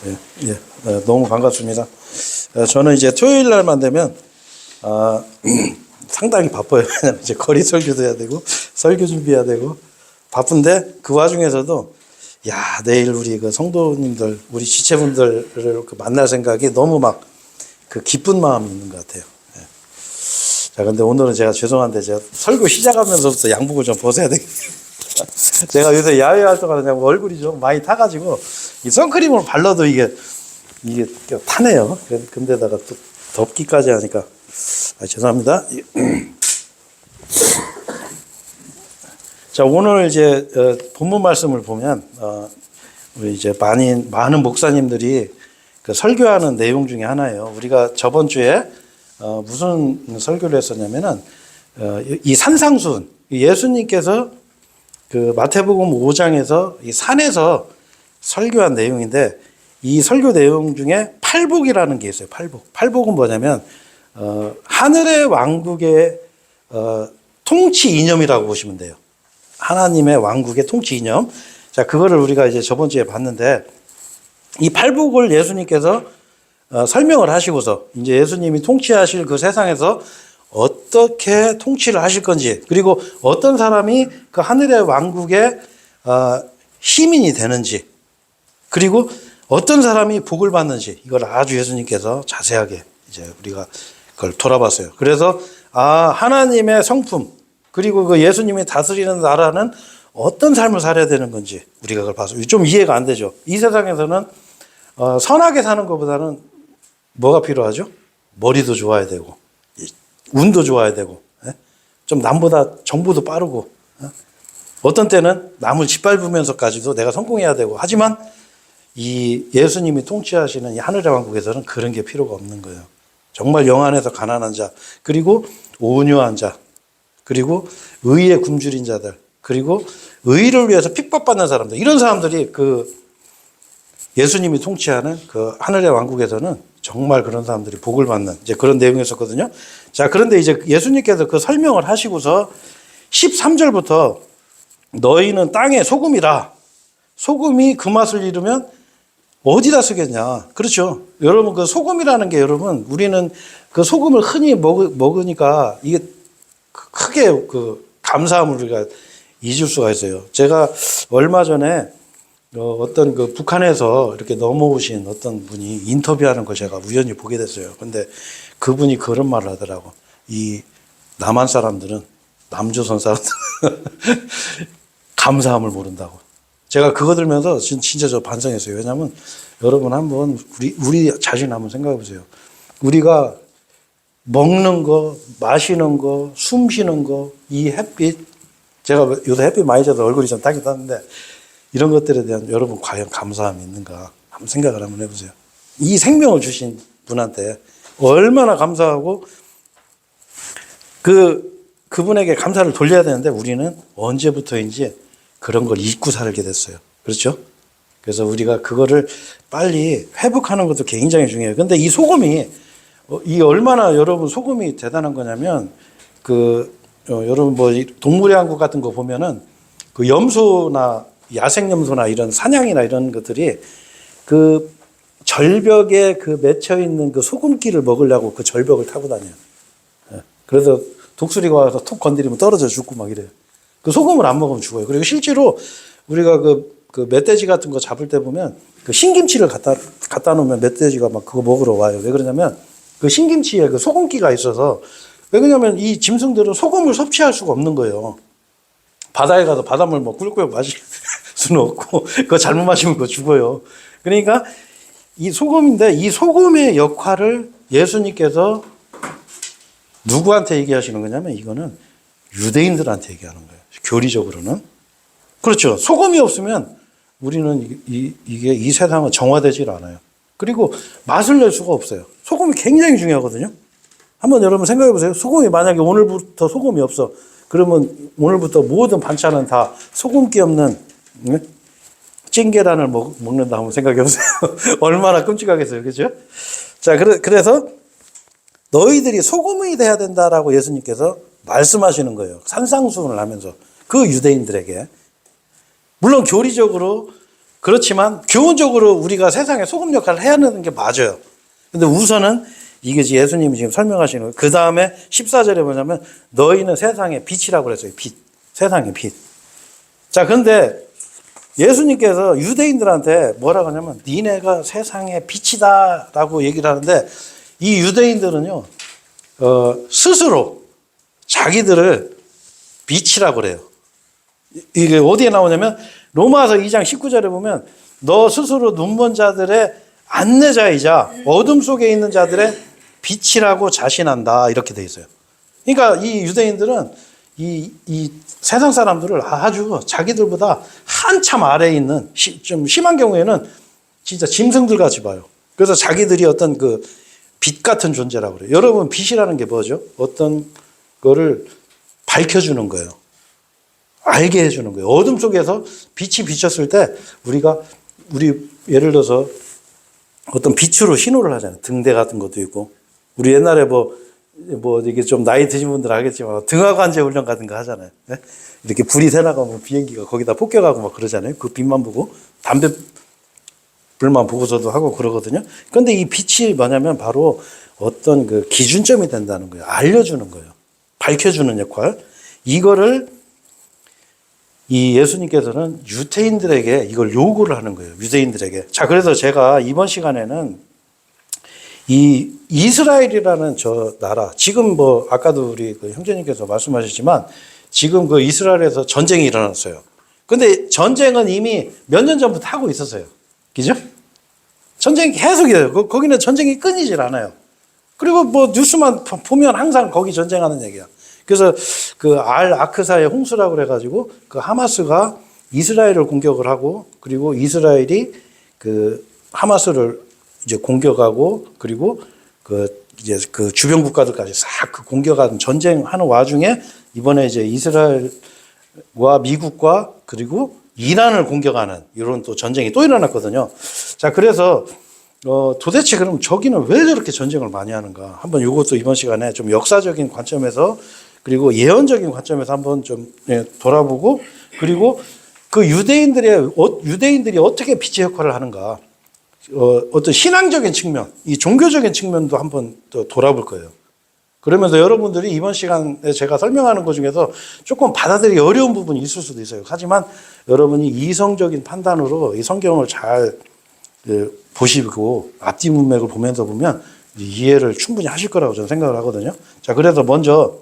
예, 예, 너무 반갑습니다. 저는 이제 토요일 날만 되면 상당히 바빠요. 왜냐면 이제 거리 설교도 해야 되고 설교 준비해야 되고 바쁜데 그 와중에서도 야, 내일 우리 그 성도님들, 우리 지체분들을 그 만날 생각이 너무 막 그 기쁜 마음이 있는 것 같아요. 예. 자, 근데 오늘은 제가 죄송한데 제가 설교 시작하면서부터 양복을 좀 벗어야 되겠네요. 제가 요새 야외 활동하느냐 얼굴이 좀 많이 타가지고 이 선크림을 발라도 이게 타네요. 근데다가 또 덥기까지 하니까 죄송합니다. 자, 오늘 이제 본문 말씀을 보면 우리 이제 많은 목사님들이 그 설교하는 내용 중에 하나예요. 우리가 저번 주에 무슨 설교를 했었냐면은 이 산상수훈, 예수님께서 그 마태복음 5장에서 이 산에서 설교한 내용인데 이 설교 내용 중에 팔복이라는 게 있어요. 팔복. 팔복은 뭐냐면 하늘의 왕국의 통치 이념이라고 보시면 돼요. 하나님의 왕국의 통치 이념. 자, 그거를 우리가 이제 저번 주에 봤는데 이 팔복을 예수님께서 설명을 하시고서 이제 예수님이 통치하실 그 세상에서 어떻게 통치를 하실 건지, 그리고 어떤 사람이 그 하늘의 왕국의 시민이 되는지, 그리고 어떤 사람이 복을 받는지, 이걸 아주 예수님께서 자세하게 이제 우리가 그걸 돌아봤어요. 그래서 하나님의 성품, 그리고 그 예수님이 다스리는 나라는 어떤 삶을 살아야 되는 건지 우리가 그걸 봐서 좀 이해가 안 되죠. 이 세상에서는 선하게 사는 것보다는 뭐가 필요하죠? 머리도 좋아야 되고 운도 좋아야 되고 좀 남보다 정보도 빠르고 어떤 때는 남을 짓밟으면서까지도 내가 성공해야 되고, 하지만 이 예수님이 통치하시는 이 하늘의 왕국에서는 그런 게 필요가 없는 거예요. 정말 영 안에서 가난한 자, 그리고 온유한 자, 그리고 의에 굶주린 자들, 그리고 의를 위해서 핍박받는 사람들, 이런 사람들이 그 예수님이 통치하는 그 하늘의 왕국에서는 정말 그런 사람들이 복을 받는 이제 그런 내용이었었거든요. 자, 그런데 이제 예수님께서 그 설명을 하시고서 13절부터 너희는 땅의 소금이라. 소금이 그 맛을 잃으면 어디다 쓰겠냐. 그렇죠. 여러분, 그 소금이라는 게, 여러분, 우리는 그 소금을 흔히 먹으니까 이게 크게 그 감사함을 우리가 잊을 수가 있어요. 제가 얼마 전에 어떤 그 북한에서 이렇게 넘어오신 어떤 분이 인터뷰하는 걸 제가 우연히 보게 됐어요. 근데 그분이 그런 말을 하더라고. 이 남한 사람들은, 남조선 사람들은 감사함을 모른다고. 제가 그거 들면서 진짜 저 반성했어요. 왜냐하면 여러분 한번 우리 자신 한번 생각해 보세요. 우리가 먹는 거, 마시는 거, 숨 쉬는 거, 이 햇빛, 제가 요새 햇빛 많이 져서 얼굴이 좀 타기도 하는데 이런 것들에 대한 여러분 과연 감사함이 있는가 한번 생각을 한번 해보세요. 이 생명을 주신 분한테 얼마나 감사하고 그분에게 감사를 돌려야 되는데 우리는 언제부터인지 그런 걸 잊고 살게 됐어요. 그렇죠? 그래서 우리가 그거를 빨리 회복하는 것도 굉장히 중요해요. 근데 이 소금이 이 얼마나 여러분 소금이 대단한 거냐면 여러분 뭐 동물의 왕국 같은 거 보면은 그 염소나 야생 염소나 이런 사냥이나 이런 것들이 그 절벽에 그 맺혀 있는 그 소금기를 먹으려고 그 절벽을 타고 다녀요. 그래서 독수리가 와서 톡 건드리면 떨어져 죽고 막 이래요. 그 소금을 안 먹으면 죽어요. 그리고 실제로 우리가 그 멧돼지 같은 거 잡을 때 보면 그 신김치를 갖다 놓으면 멧돼지가 막 그거 먹으러 와요. 왜 그러냐면 그 신김치에 그 소금기가 있어서, 왜 그러냐면 이 짐승들은 소금을 섭취할 수가 없는 거예요. 바다에 가서 바닷물 뭐 꿀꿀 마실 수는 없고, 그거 잘못 마시면 그거 죽어요. 그러니까 이 소금인데 이 소금의 역할을 예수님께서 누구한테 얘기하시는 거냐면 이거는 유대인들한테 얘기하는 거예요. 교리적으로는. 그렇죠. 소금이 없으면 우리는 이게 이 세상은 정화되질 않아요. 그리고 맛을 낼 수가 없어요. 소금이 굉장히 중요하거든요. 한번 여러분 생각해 보세요. 소금이 만약에 오늘부터 소금이 없어. 그러면 오늘부터 모든 반찬은 다 소금기 없는 찐계란을 먹는다 한번 생각해 보세요. 얼마나 끔찍하겠어요. 그렇죠? 자, 그래서 너희들이 소금이 돼야 된다라고 예수님께서 말씀하시는 거예요. 산상수훈을 하면서 그 유대인들에게. 물론 교리적으로 그렇지만 교훈적으로 우리가 세상에 소금 역할을 해야 하는 게 맞아요. 근데 우선은 이게 예수님이 지금 설명하시는 거예요. 그 다음에 14절에 뭐냐면 너희는 세상의 빛이라고 그랬어요. 빛. 세상의 빛. 자, 근데 예수님께서 유대인들한테 뭐라고 하냐면 니네가 세상의 빛이다 라고 얘기를 하는데 이 유대인들은요, 스스로 자기들을 빛이라고 그래요. 이게 어디에 나오냐면 로마서 2장 19절에 보면 너 스스로 눈먼 자들의 안내자이자 어둠 속에 있는 자들의 빛이라고 자신한다 이렇게 돼 있어요. 그러니까 이 유대인들은 이 세상 사람들을 아주 자기들보다 한참 아래에 있는 좀 심한 경우에는 진짜 짐승들 같이 봐요. 그래서 자기들이 어떤 그 빛 같은 존재라고 그래요. 여러분 빛이라는 게 뭐죠? 어떤 거를 밝혀주는 거예요. 알게 해주는 거예요. 어둠 속에서 빛이 비쳤을 때 우리 예를 들어서 어떤 빛으로 신호를 하잖아요. 등대 같은 것도 있고 우리 옛날에 뭐 이게 좀 나이 드신 분들 알겠지만 등하관제 훈련 같은 거 하잖아요. 네? 이렇게 불이 새나가면 비행기가 거기다 폭격하고 막 그러잖아요. 그 빛만 보고 담배 불만 보고서도 하고 그러거든요. 그런데 이 빛이 뭐냐면 바로 어떤 그 기준점이 된다는 거예요. 알려주는 거예요. 밝혀주는 역할. 이거를 이 예수님께서는 유대인들에게 이걸 요구를 하는 거예요. 유대인들에게. 자, 그래서 제가 이번 시간에는 이 이스라엘이라는 저 나라, 지금 뭐 아까도 우리 그 형제님께서 말씀하셨지만 지금 그 이스라엘에서 전쟁이 일어났어요. 근데 전쟁은 이미 몇 년 전부터 하고 있었어요. 그죠? 전쟁이 계속이에요. 거기는 전쟁이 끊이질 않아요. 그리고 뭐 뉴스만 보면 항상 거기 전쟁하는 얘기야. 그래서 그 알 아크사의 홍수라고 그래가지고 그 하마스가 이스라엘을 공격을 하고 그리고 이스라엘이 그 하마스를 이제 공격하고 그리고 그 이제 그 주변 국가들까지 싹 그 공격하는 전쟁하는 와중에 이번에 이제 이스라엘과 미국과 그리고 이란을 공격하는 이런 또 전쟁이 또 일어났거든요. 자, 그래서 도대체 그럼 저기는 왜 저렇게 전쟁을 많이 하는가? 한번 이것도 이번 시간에 좀 역사적인 관점에서 그리고 예언적인 관점에서 한번 좀 돌아보고 그리고 그 유대인들이 어떻게 빛의 역할을 하는가? 어떤 신앙적인 측면, 이 종교적인 측면도 한번 또 돌아볼 거예요. 그러면서 여러분들이 이번 시간에 제가 설명하는 것 중에서 조금 받아들이기 어려운 부분이 있을 수도 있어요. 하지만 여러분이 이성적인 판단으로 이 성경을 잘 보시고 앞뒤 문맥을 보면서 보면 이해를 충분히 하실 거라고 저는 생각을 하거든요. 자, 그래서 먼저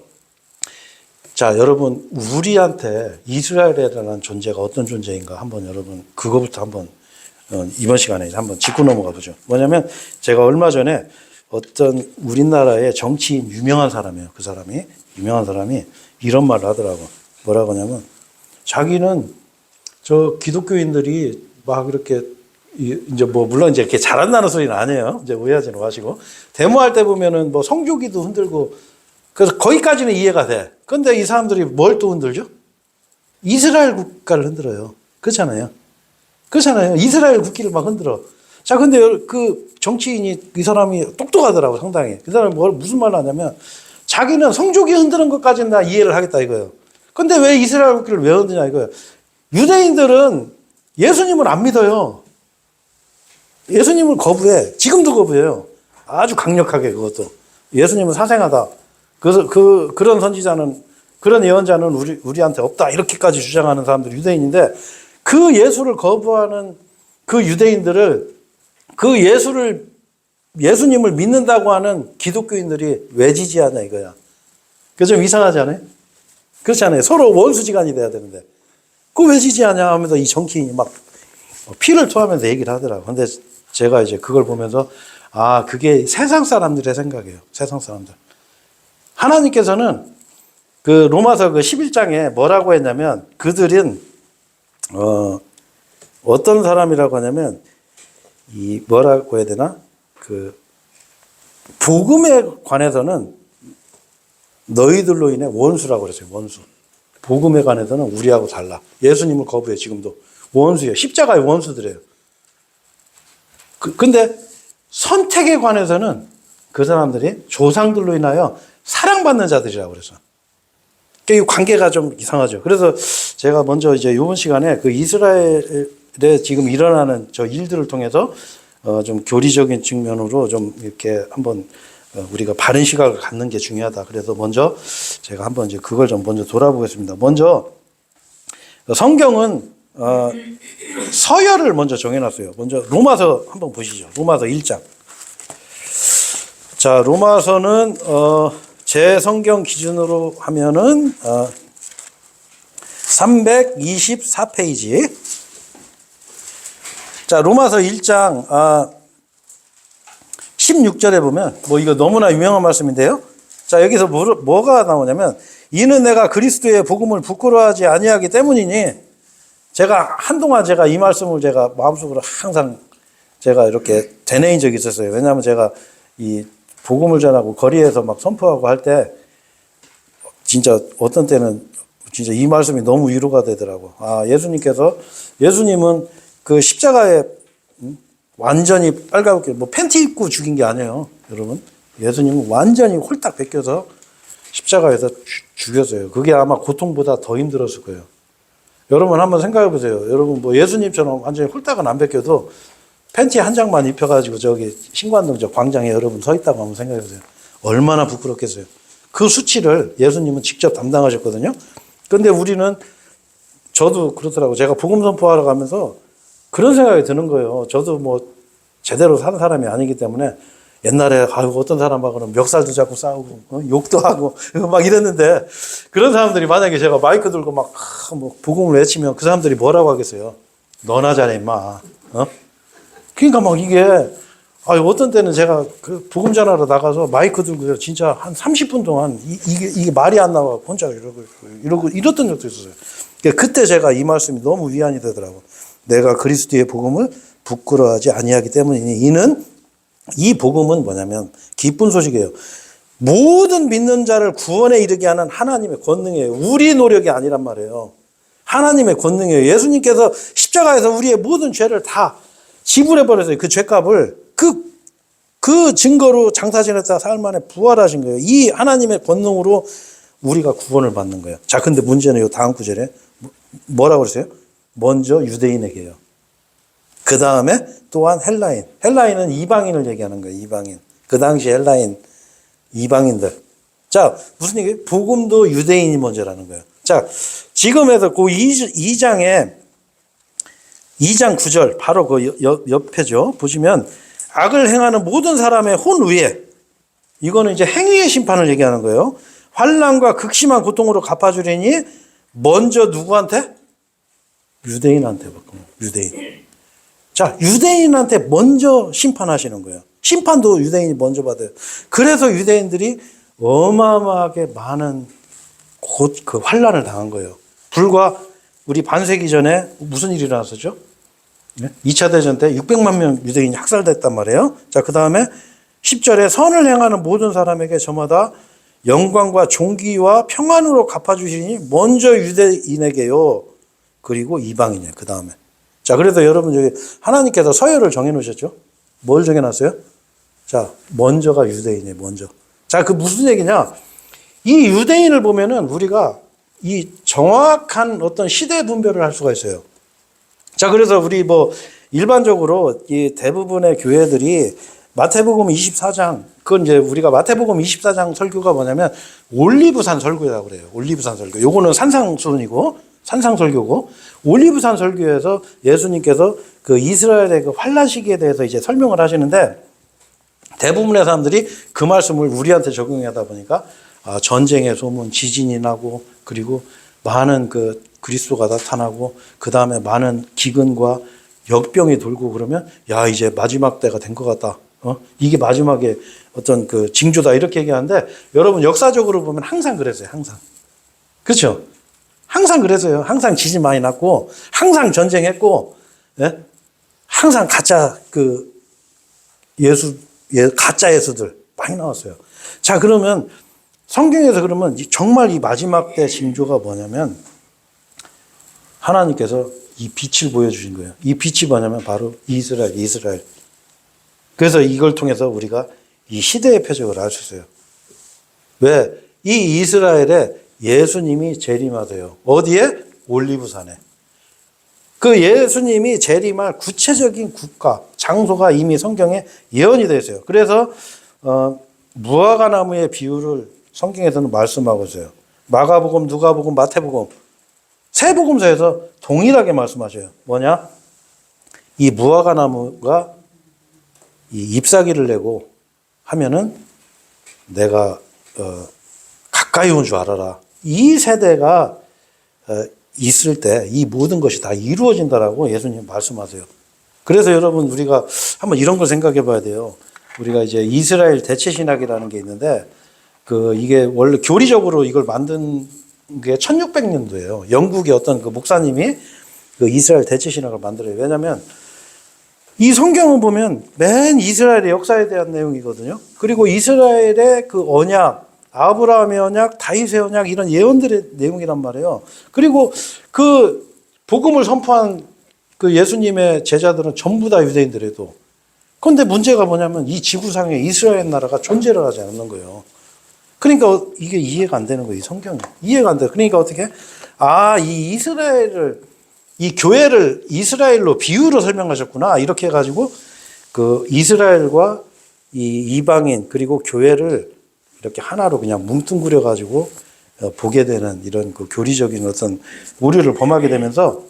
자, 여러분 우리한테 이스라엘이라는 존재가 어떤 존재인가 한번 여러분 그거부터 한번 이번 시간에 한번 짚고 넘어가 보죠. 뭐냐면 제가 얼마 전에 어떤 우리나라의 정치인 유명한 사람이에요. 그 사람이 유명한 사람이 이런 말을 하더라고. 뭐라고 하냐면 자기는 저 기독교인들이 막 이렇게 이제 뭐 물론 이제 이렇게 잘한다는 소리는 아니에요. 이제 오해하지는 마시고 데모할 때 보면은 뭐 성조기도 흔들고 그래서 거기까지는 이해가 돼. 근데 이 사람들이 뭘 또 흔들죠? 이스라엘 국가를 흔들어요. 그렇잖아요. 그렇잖아요. 이스라엘 국기를 막 흔들어. 자, 근데 그 정치인이 이 사람이 똑똑하더라고 상당히. 그 사람이 무슨 말을 하냐면 자기는 성조기 흔드는 것까지는 다 이해를 하겠다 이거예요. 근데 왜 이스라엘 국기를 왜 흔드냐 이거예요. 유대인들은 예수님을 안 믿어요. 예수님을 거부해. 지금도 거부해요. 아주 강력하게 그것도. 예수님은 사생하다. 그래서 그런 선지자는 그런 예언자는 우리한테 없다. 이렇게까지 주장하는 사람들이 유대인인데 그 예수를 거부하는 그 유대인들을 예수님을 믿는다고 하는 기독교인들이 왜 지지하냐 이거야. 그게 좀 이상하지 않아요? 그렇지 않아요? 서로 원수지간이 돼야 되는데. 그거 왜 지지하냐 하면서 이 정치인이 막 피를 토하면서 얘기를 하더라고. 근데 제가 이제 그걸 보면서 아, 그게 세상 사람들의 생각이에요. 세상 사람들. 하나님께서는 그 로마서 그 11장에 뭐라고 했냐면 그들은 어떤 사람이라고 하냐면 이 뭐라고 해야 되나? 그 복음에 관해서는 너희들로 인해 원수라고 그랬어요. 원수. 복음에 관해서는 우리하고 달라. 예수님을 거부해 지금도. 원수예요. 십자가의 원수들이에요. 근데 선택에 관해서는 그 사람들이 조상들로 인하여 사랑받는 자들이라고 그래서. 이 관계가 좀 이상하죠. 그래서 제가 먼저 이제 이번 시간에 그 이스라엘 지금 일어나는 저 일들을 통해서 좀 교리적인 측면으로 좀 이렇게 한번 우리가 바른 시각을 갖는 게 중요하다. 그래서 먼저 제가 한번 이제 그걸 좀 먼저 돌아보겠습니다. 먼저 성경은 서열을 먼저 정해놨어요. 먼저 로마서 한번 보시죠. 로마서 1장. 자, 로마서는 제 성경 기준으로 하면은 324페이지. 자, 로마서 1장 16절에 보면 뭐 이거 너무나 유명한 말씀인데요. 자, 여기서 뭐가 나오냐면 이는 내가 그리스도의 복음을 부끄러워하지 아니하기 때문이니 제가 한동안 제가 이 말씀을 제가 마음속으로 항상 제가 이렇게 되뇌인 적이 있었어요. 왜냐하면 제가 이 복음을 전하고 거리에서 막 선포하고 할 때 진짜 어떤 때는 진짜 이 말씀이 너무 위로가 되더라고. 예수님은 그 십자가에 완전히 빨갛게 뭐 팬티 입고 죽인 게 아니에요. 여러분. 예수님은 완전히 홀딱 벗겨서 십자가에서 죽였어요. 그게 아마 고통보다 더 힘들었을 거예요. 여러분 한번 생각해 보세요. 여러분 뭐 예수님처럼 완전히 홀딱은 안 벗겨도 팬티 한 장만 입혀가지고 저기 신관동 저 광장에 여러분 서 있다고 한번 생각해 보세요. 얼마나 부끄럽겠어요. 그 수치를 예수님은 직접 담당하셨거든요. 근데 우리는 저도 그렇더라고요. 제가 복음 선포하러 가면서 그런 생각이 드는 거예요. 저도 뭐 제대로 사는 사람이 아니기 때문에 옛날에 어떤 사람하고는 멱살도 잡고 싸우고 욕도 하고 막 이랬는데 그런 사람들이 만약에 제가 마이크 들고 막 뭐 복음을 외치면 그 사람들이 뭐라고 하겠어요? 너나 잘해 임마. 그러니까 막 이게 어떤 때는 제가 그 복음 전하러 나가서 마이크 들고요. 진짜 한 30분 동안 이게 말이 안 나와 혼자 이러고 이랬던 적도 있었어요. 그때 제가 이 말씀이 너무 위안이 되더라고. 내가 그리스도의 복음을 부끄러워하지 아니하기 때문이니 이는 이 복음은 뭐냐면 기쁜 소식이에요. 모든 믿는 자를 구원에 이르게 하는 하나님의 권능이에요. 우리 노력이 아니란 말이에요. 하나님의 권능이에요. 예수님께서 십자가에서 우리의 모든 죄를 다 지불해 버렸어요. 그 죄값을 그 증거로 장사 지냈다 사흘 만에 부활하신 거예요. 이 하나님의 권능으로 우리가 구원을 받는 거예요. 자, 근데 문제는 이 다음 구절에 뭐라고 그랬어요? 먼저 유대인에게요. 그 다음에 또한 헬라인. 헬라인은 이방인을 얘기하는 거예요. 이방인. 그 당시 헬라인 이방인들. 자, 무슨 얘기예요? 복음도 유대인이 먼저라는 거예요. 자, 지금에서 그 2장 9절 바로 그 옆에죠. 보시면 악을 행하는 모든 사람의 혼 위에 이거는 이제 행위의 심판을 얘기하는 거예요. 환난과 극심한 고통으로 갚아주리니 먼저 누구한테? 유대인한테 받고 유대인. 자, 유대인한테 먼저 심판하시는 거예요. 심판도 유대인이 먼저 받아요. 그래서 유대인들이 어마어마하게 많은 그 환난을 당한 거예요. 불과 우리 반세기 전에 무슨 일이 일어났었죠? 2차 대전 때 600만 명 유대인이 학살됐단 말이에요. 자, 그 다음에 10절에 선을 행하는 모든 사람에게 저마다 영광과 존귀와 평안으로 갚아주시니 먼저 유대인에게요. 그리고 이방인이에요. 그 다음에. 자, 그래서 여러분 여기 하나님께서 서열을 정해놓으셨죠? 뭘 정해놨어요? 자, 먼저가 유대인이에요. 먼저. 자, 그 무슨 얘기냐? 이 유대인을 보면은 우리가 이 정확한 어떤 시대 분별을 할 수가 있어요. 자, 그래서 우리 뭐 일반적으로 이 대부분의 교회들이 마태복음 24장, 그건 이제 우리가 마태복음 24장 설교가 뭐냐면 올리브산 설교라고 그래요. 올리브산 설교. 요거는 산상수훈이고 산상설교고, 올리브산 설교에서 예수님께서 그 이스라엘의 그 환란 시기에 대해서 이제 설명을 하시는데 대부분의 사람들이 그 말씀을 우리한테 적용하다 보니까 전쟁의 소문, 지진이 나고, 그리고 많은 그 그리스도가 나타나고, 그 다음에 많은 기근과 역병이 돌고 그러면 야, 이제 마지막 때가 된 것 같다. 이게 마지막에 어떤 그 징조다 이렇게 얘기하는데, 여러분 역사적으로 보면 항상 그랬어요. 항상. 그렇죠? 항상 그랬어요. 항상 지진 많이 났고, 항상 전쟁했고, 예? 항상 가짜 가짜 예수들 많이 나왔어요. 자, 그러면 성경에서 그러면 정말 이 마지막 때 징조가 뭐냐면 하나님께서 이 빛을 보여주신 거예요. 이 빛이 뭐냐면 바로 이스라엘. 그래서 이걸 통해서 우리가 이 시대의 표적을 알 수 있어요. 왜? 이 이스라엘에 예수님이 재림하세요. 어디에? 올리브산에. 그 예수님이 재림할 구체적인 국가, 장소가 이미 성경에 예언이 되어 있어요. 그래서 무화과 나무의 비유를 성경에서는 말씀하고 있어요. 마가복음, 누가복음, 마태복음 세 복음서에서 동일하게 말씀하셔요. 뭐냐? 이 무화과 나무가 이 잎사귀를 내고 하면은 내가 가까이 온 줄 알아라. 이 세대가 있을 때 이 모든 것이 다 이루어진다라고 예수님 말씀하세요. 그래서 여러분 우리가 한번 이런 걸 생각해 봐야 돼요. 우리가 이제 이스라엘 대체 신학이라는 게 있는데 이게 원래 교리적으로 이걸 만든 게 1600년도예요. 영국의 어떤 그 목사님이 그 이스라엘 대체 신학을 만들어요. 왜냐하면 이 성경을 보면 맨 이스라엘의 역사에 대한 내용이거든요. 그리고 이스라엘의 그 언약, 아브라함의 언약, 다윗의 언약 이런 예언들의 내용이란 말이에요. 그리고 그 복음을 선포한 그 예수님의 제자들은 전부 다 유대인들에도. 그런데 문제가 뭐냐면 이 지구상에 이스라엘 나라가 존재를 하지 않는 거예요. 그러니까 이게 이해가 안 되는 거예요. 이 성경이. 이해가 안 돼요. 그러니까 어떻게? 이 이스라엘을 이 교회를 이스라엘로 비유로 설명하셨구나. 이렇게 해가지고 그 이스라엘과 이 이방인 그리고 교회를 이렇게 하나로 그냥 뭉뚱그려 가지고 보게 되는 이런 그 교리적인 어떤 오류를 범하게 되면서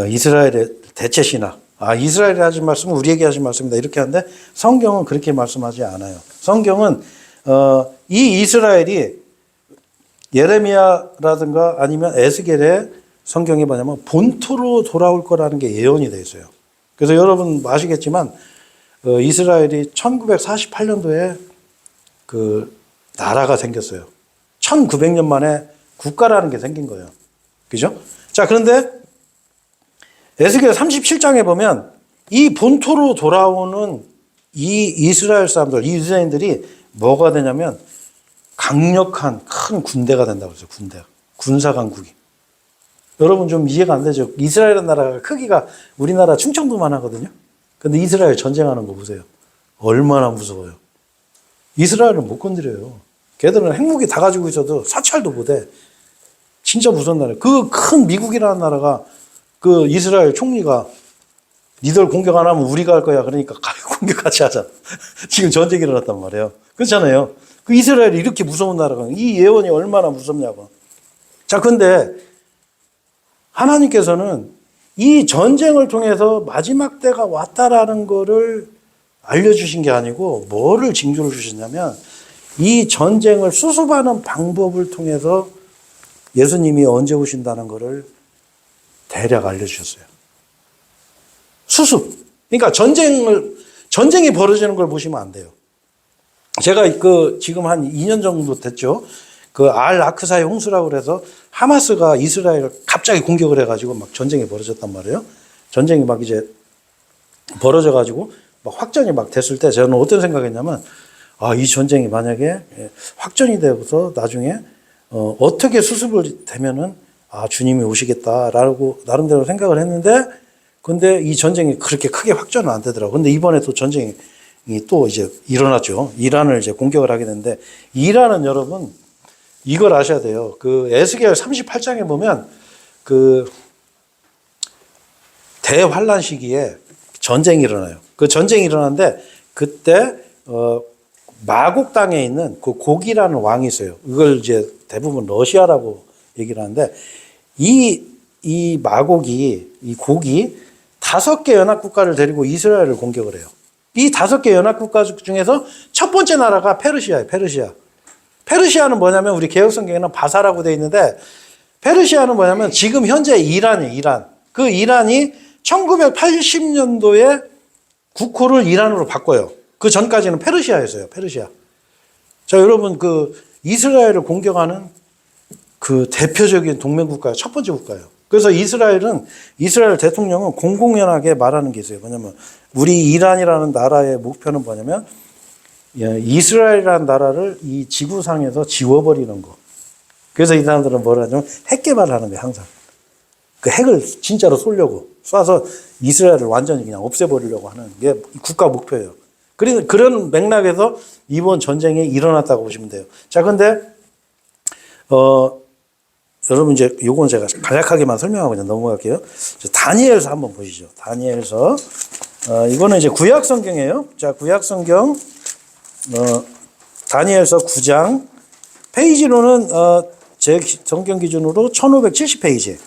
이스라엘의 대체 신학. 이스라엘이 하신 말씀은 우리에게 하신 말씀이다. 이렇게 하는데 성경은 그렇게 말씀하지 않아요. 성경은 이 이스라엘이 예레미야라든가 아니면 에스겔의 성경이 뭐냐면 본토로 돌아올 거라는 게 예언이 되어 있어요. 그래서 여러분 아시겠지만 이스라엘이 1948년도에 그 나라가 생겼어요. 1900년 만에 국가라는 게 생긴 거예요. 그죠? 자, 그런데 에스겔 37장에 보면 이 본토로 돌아오는 이 이스라엘 사람들, 이 유대인들이 뭐가 되냐면 강력한 큰 군대가 된다고 그랬어요. 군사 강국이. 여러분 좀 이해가 안 되죠? 이스라엘 나라가 크기가 우리나라 충청도만 하거든요. 근데 이스라엘 전쟁하는 거 보세요. 얼마나 무서워요. 이스라엘은 못 건드려요. 걔들은 핵무기 다 가지고 있어도 사찰도 못해. 진짜 무서운 나라예요. 그 큰 미국이라는 나라가 그 이스라엘 총리가 니들 공격 안 하면 우리가 할 거야. 그러니까 공격 같이 하자. 지금 전쟁이 일어났단 말이에요. 그렇잖아요. 그 이스라엘이 이렇게 무서운 나라가 이 예언이 얼마나 무섭냐고. 자, 근데 하나님께서는 이 전쟁을 통해서 마지막 때가 왔다라는 거를 알려주신 게 아니고 뭐를 징조를 주셨냐면 이 전쟁을 수습하는 방법을 통해서 예수님이 언제 오신다는 거를 대략 알려주셨어요. 수습. 그러니까 전쟁이 벌어지는 걸 보시면 안 돼요. 제가 지금 한 2년 정도 됐죠. 알 아크사의 홍수라고 그래서 하마스가 이스라엘을 갑자기 공격을 해가지고 막 전쟁이 벌어졌단 말이에요. 전쟁이 막 이제 벌어져가지고 막 확전이 막 됐을 때 저는 어떤 생각했냐면 이 전쟁이 만약에 확전이 되어서 나중에 어떻게 수습을 되면은 주님이 오시겠다라고 나름대로 생각을 했는데 근데 이 전쟁이 그렇게 크게 확전은 안 되더라고요. 근데 이번에 또 전쟁이 또 이제 일어났죠. 이란을 이제 공격을 하게 됐는데 이란은 여러분 이걸 아셔야 돼요. 에스겔 38장에 보면 대환란 시기에 전쟁이 일어나요. 그 전쟁이 일어나는데 그때 마곡 땅에 있는 그 고기라는 왕이 있어요. 이걸 이제 대부분 러시아라고 얘기를 하는데 이 마곡이 이 고기 5개 연합 국가를 데리고 이스라엘을 공격을 해요. 이 5개 연합 국가 중에서 첫 번째 나라가 페르시아예요. 페르시아는 뭐냐면 우리 개혁성경에는 바사라고 되어 있는데 페르시아는 뭐냐면 지금 현재 이란이에요. 이란. 그 이란이 1980년도에 국호를 이란으로 바꿔요. 그 전까지는 페르시아였어요. 페르시아. 자, 여러분 이스라엘을 공격하는 그 대표적인 동맹국가예요. 첫 번째 국가예요. 그래서 이스라엘 대통령은 공공연하게 말하는 게 있어요. 뭐냐면 우리 이란이라는 나라의 목표는 뭐냐면 이스라엘이라는 나라를 이 지구상에서 지워버리는 거. 그래서 이 사람들은 뭐라 하냐면 핵 개발을 하는 거예요. 항상. 그 핵을 진짜로 쏘려고 쏴서 이스라엘을 완전히 그냥 없애버리려고 하는 게 국가 목표예요. 그래서 그런 맥락에서 이번 전쟁이 일어났다고 보시면 돼요. 자, 근데 여러분 이제 요건 제가 간략하게만 설명하고 그냥 넘어갈게요. 다니엘서 한번 보시죠. 다니엘서. 이거는 이제 구약 성경이에요. 자, 구약 성경 다니엘서 9장 페이지로는 제 성경 기준으로 1570페이지.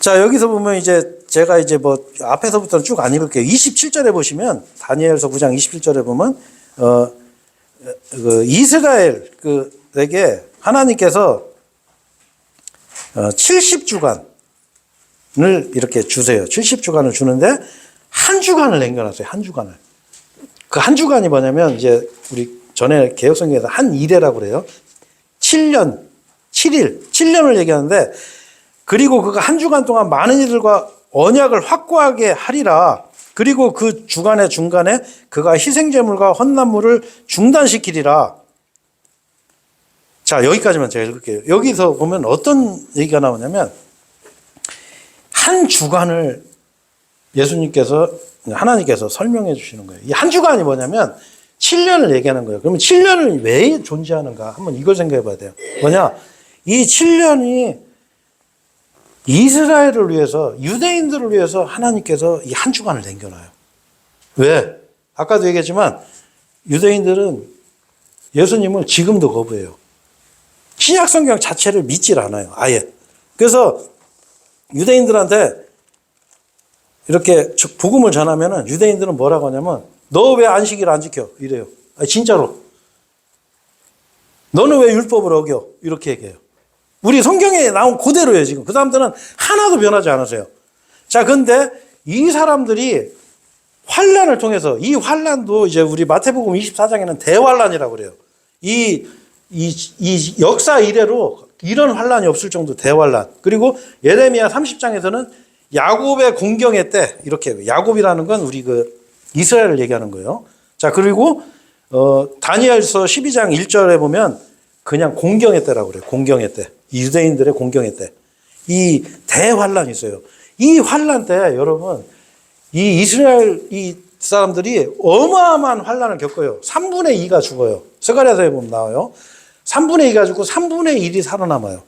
자, 여기서 보면 이제 제가 이제 뭐 앞에서부터는 쭉 안 읽을게요. 27절에 보시면 다니엘서 9장 27절에 보면 그 이스라엘 그에게 하나님께서 70주간을 이렇게 주세요. 70주간을 주는데 한 주간을 남겨놨어요. 한 주간을. 그 한 주간이 뭐냐면 이제 우리 전에 개혁성경에서 한 일해라고 그래요. 7년, 7일, 7년을 얘기하는데 그리고 그가 한 주간 동안 많은 이들과 언약을 확고하게 하리라. 그리고 그 주간의 중간에 그가 희생제물과 헌납물을 중단시키리라. 자, 여기까지만 제가 읽을게요. 여기서 보면 어떤 얘기가 나오냐면 한 주간을 예수님께서 하나님께서 설명해 주시는 거예요. 이 한 주간이 뭐냐면 7년을 얘기하는 거예요. 그러면 7년을 왜 존재하는가? 한번 이걸 생각해 봐야 돼요. 뭐냐? 이 7년이 이스라엘을 위해서, 유대인들을 위해서 하나님께서 이 한 주간을 남겨놔요. 왜? 아까도 얘기했지만 유대인들은 예수님을 지금도 거부해요. 신약 성경 자체를 믿질 않아요. 아예. 그래서 유대인들한테 이렇게 복음을 전하면은 유대인들은 뭐라고 하냐면 너 왜 안식일 안 지켜? 이래요. 아니, 진짜로. 너는 왜 율법을 어겨? 이렇게 얘기해요. 우리 성경에 나온 그대로예요, 지금. 그 사람들은 하나도 변하지 않았어요. 자, 근데 이 사람들이 환란을 통해서, 이 환란도 이제 우리 마태복음 24장에는 대환란이라고 그래요. 이 역사 이래로 이런 환란이 없을 정도 대환란. 그리고 예레미야 30장에서는 야곱의 공경의 때, 이렇게 야곱이라는 건 우리 이스라엘을 얘기하는 거예요. 자, 그리고 다니엘서 12장 1절에 보면 그냥 공경의 때라고 그래요. 공경의 때. 유대인들의 공경의 때. 이 대환란이 있어요. 이 환란 때 여러분 이 이스라엘 이 사람들이 어마어마한 환란을 겪어요. 3분의 2가 죽어요. 스가랴서에 보면 나와요. 3분의 2가 죽고 3분의 1이 살아남아요.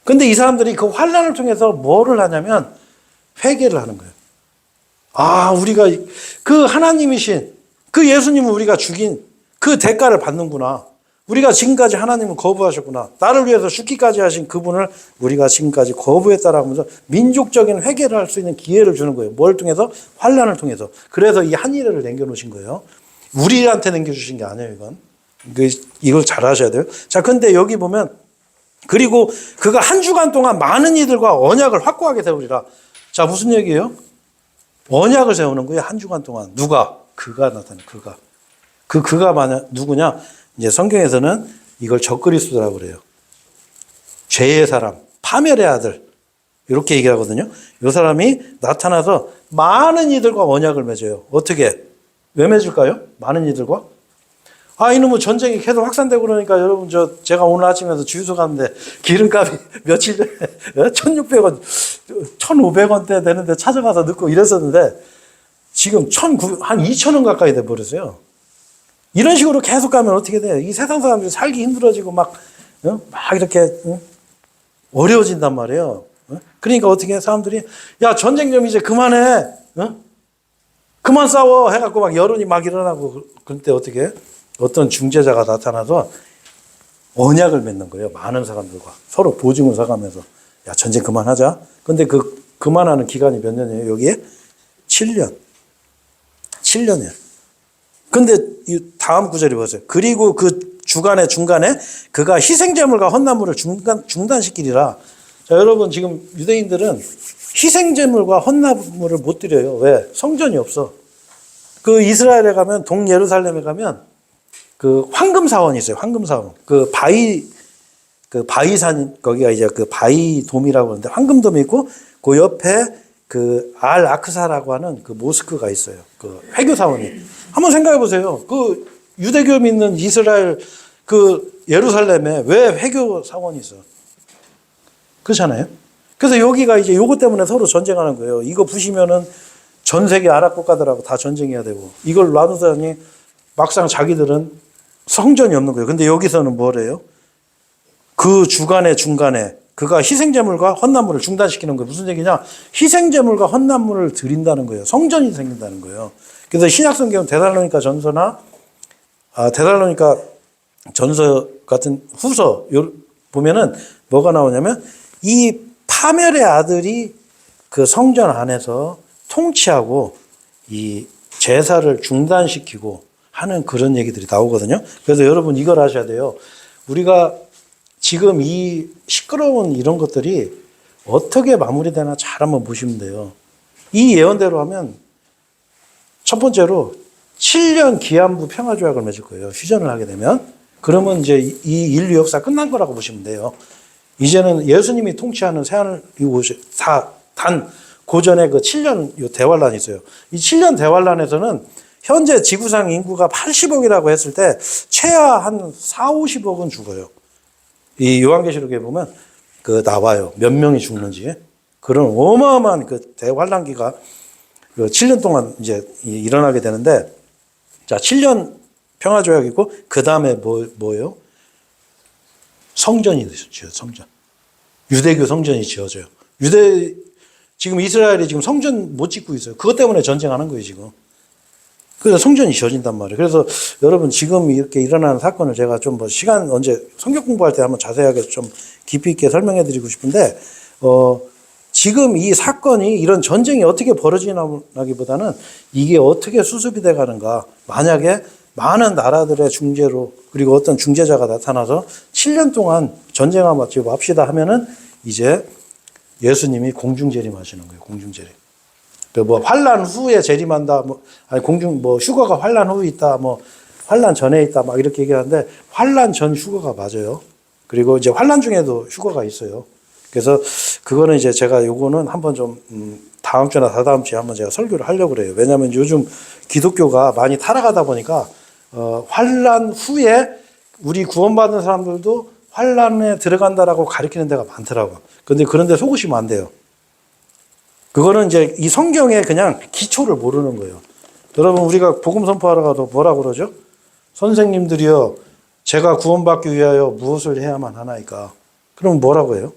근데 이 사람들이 그 환란을 통해서 뭐를 하냐면 회개를 하는 거예요. 아, 우리가 그 하나님이신 그 예수님을 우리가 죽인 그 대가를 받는구나. 우리가 지금까지 하나님을 거부하셨구나. 나를 위해서 죽기까지 하신 그분을 우리가 지금까지 거부했다라고 하면서 민족적인 회개를 할 수 있는 기회를 주는 거예요. 뭘 통해서? 환란을 통해서. 그래서 이 한 일회를 남겨놓으신 거예요. 우리한테 남겨주신 게 아니에요, 이건. 이걸 잘 하셔야 돼요. 자, 근데 여기 보면 그리고 그가 한 주간 동안 많은 이들과 언약을 확고하게 세우리라. 자, 무슨 얘기예요? 언약을 세우는 거예요. 한 주간 동안. 누가? 그가 나타나요. 그가. 그가 만약 누구냐? 이제 성경에서는 이걸 적그리스도라고 그래요. 죄의 사람, 파멸의 아들. 이렇게 얘기하거든요. 이 사람이 나타나서 많은 이들과 언약을 맺어요. 어떻게? 왜 맺을까요? 많은 이들과? 아, 이놈의 전쟁이 계속 확산되고 그러니까 여러분, 제가 오늘 아침에도 주유소 갔는데 기름값이 며칠 전에 1,600원, 1,500원대 되는데 찾아가서 넣고 이랬었는데 지금 한 2,000원 가까이 돼 버렸어요. 이런 식으로 계속 가면 어떻게 돼요? 이 세상 사람들이 살기 힘들어지고 막 이렇게 어려워진단 말이에요. 그러니까 어떻게 해? 사람들이 야, 전쟁 좀 이제 그만해. 그만 싸워 해갖고 막 여론이 막 일어나고 그때 어떻게 해? 어떤 중재자가 나타나서 언약을 맺는 거예요. 많은 사람들과 서로 보증을 서가면서 야, 전쟁 그만하자. 근데 그 그만하는 기간이 몇 년이에요? 여기에 7년. 7년이에요. 근데 이 다음 구절이 보세요. 그리고 그 주간의 중간에 그가 희생제물과 헌납물을 중단시키리라. 자, 여러분 지금 유대인들은 희생제물과 헌납물을 못 드려요. 왜? 성전이 없어. 그 이스라엘에 가면 동예루살렘에 가면 그 황금사원이 있어요. 황금사원. 그 바위산 거기가 이제 그 바위돔이라고 하는데 황금돔이 있고 그 옆에 그 알 아크사라고 하는 그 모스크가 있어요. 그 회교사원이. 한번 생각해 보세요. 그 유대교 믿는 이스라엘 그 예루살렘에 왜 회교사원이 있어? 그렇잖아요. 그래서 여기가 이제 요거 때문에 서로 전쟁하는 거예요. 이거 부시면은 전 세계 아랍 국가들하고 다 전쟁해야 되고 이걸 놔두다니 막상 자기들은 성전이 없는 거예요. 근데 여기서는 뭐래요? 그 주간의 중간에 그가 희생제물과 헌난물을 중단시키는 거예요. 무슨 얘기냐? 희생제물과 헌난물을 드린다는 거예요. 성전이 생긴다는 거예요. 그래서 신약성경 데살로니가 전서나 데살로니가 전서 같은 후서 보면은 뭐가 나오냐면 이 파멸의 아들이 그 성전 안에서 통치하고 이 제사를 중단시키고 하는 그런 얘기들이 나오거든요. 그래서 여러분 이걸 아셔야 돼요. 우리가 지금 이 시끄러운 이런 것들이 어떻게 마무리되나 잘 한번 보시면 돼요. 이 예언대로 하면 첫 번째로 7년 기한부 평화조약을 맺을 거예요. 휴전을 하게 되면. 그러면 이제 이 인류 역사 끝난 거라고 보시면 돼요. 이제는 예수님이 통치하는 새하늘 단 고전에 그 7년 요 대환란이 있어요. 이 7년 대환란에서는 현재 지구상 인구가 80억이라고 했을 때 최하 한 4, 50억은 죽어요. 이 요한계시록에 보면 그 나와요. 몇 명이 죽는지. 그런 어마어마한 그 대환란기가 그 7년 동안 이제 일어나게 되는데, 자, 7년 평화조약이 있고, 그 다음에 뭐예요? 성전이 지어져요, 성전. 유대교 성전이 지어져요. 지금 이스라엘이 지금 성전 못 짓고 있어요. 그것 때문에 전쟁하는 거예요, 지금. 그래서 성전이 지어진단 말이에요. 그래서 여러분 지금 이렇게 일어나는 사건을 제가 좀 뭐 시간 언제 성경 공부할 때 한번 자세하게 좀 깊이 있게 설명해 드리고 싶은데, 지금 이 사건이 이런 전쟁이 어떻게 벌어지나기보다는 이게 어떻게 수습이 돼 가는가. 만약에 많은 나라들의 중재로 그리고 어떤 중재자가 나타나서 7년 동안 전쟁하고 합시다 하면은 이제 예수님이 공중재림하시는 거예요. 공중재림. 뭐 환란 후에 재림한다. 휴거가 환란 후에 있다. 환란 전에 있다. 막 이렇게 얘기하는데 환란 전 휴거가 맞아요. 그리고 이제 환란 중에도 휴거가 있어요. 그래서 그거는 이제 제가 요거는 한번 좀 다음 주나 다다음 주에 한번 제가 설교를 하려고 그래요. 왜냐하면 요즘 기독교가 많이 타락하다 보니까 환란 후에 우리 구원받은 사람들도 환란에 들어간다라고 가르치는 데가 많더라고요. 그런데 그런 데 속으시면 안 돼요. 그거는 이제 이 성경의 그냥 기초를 모르는 거예요. 여러분 우리가 복음 선포하러 가도 뭐라고 그러죠? 선생님들이여 제가 구원받기 위하여 무엇을 해야만 하나이까? 그럼 뭐라고 해요?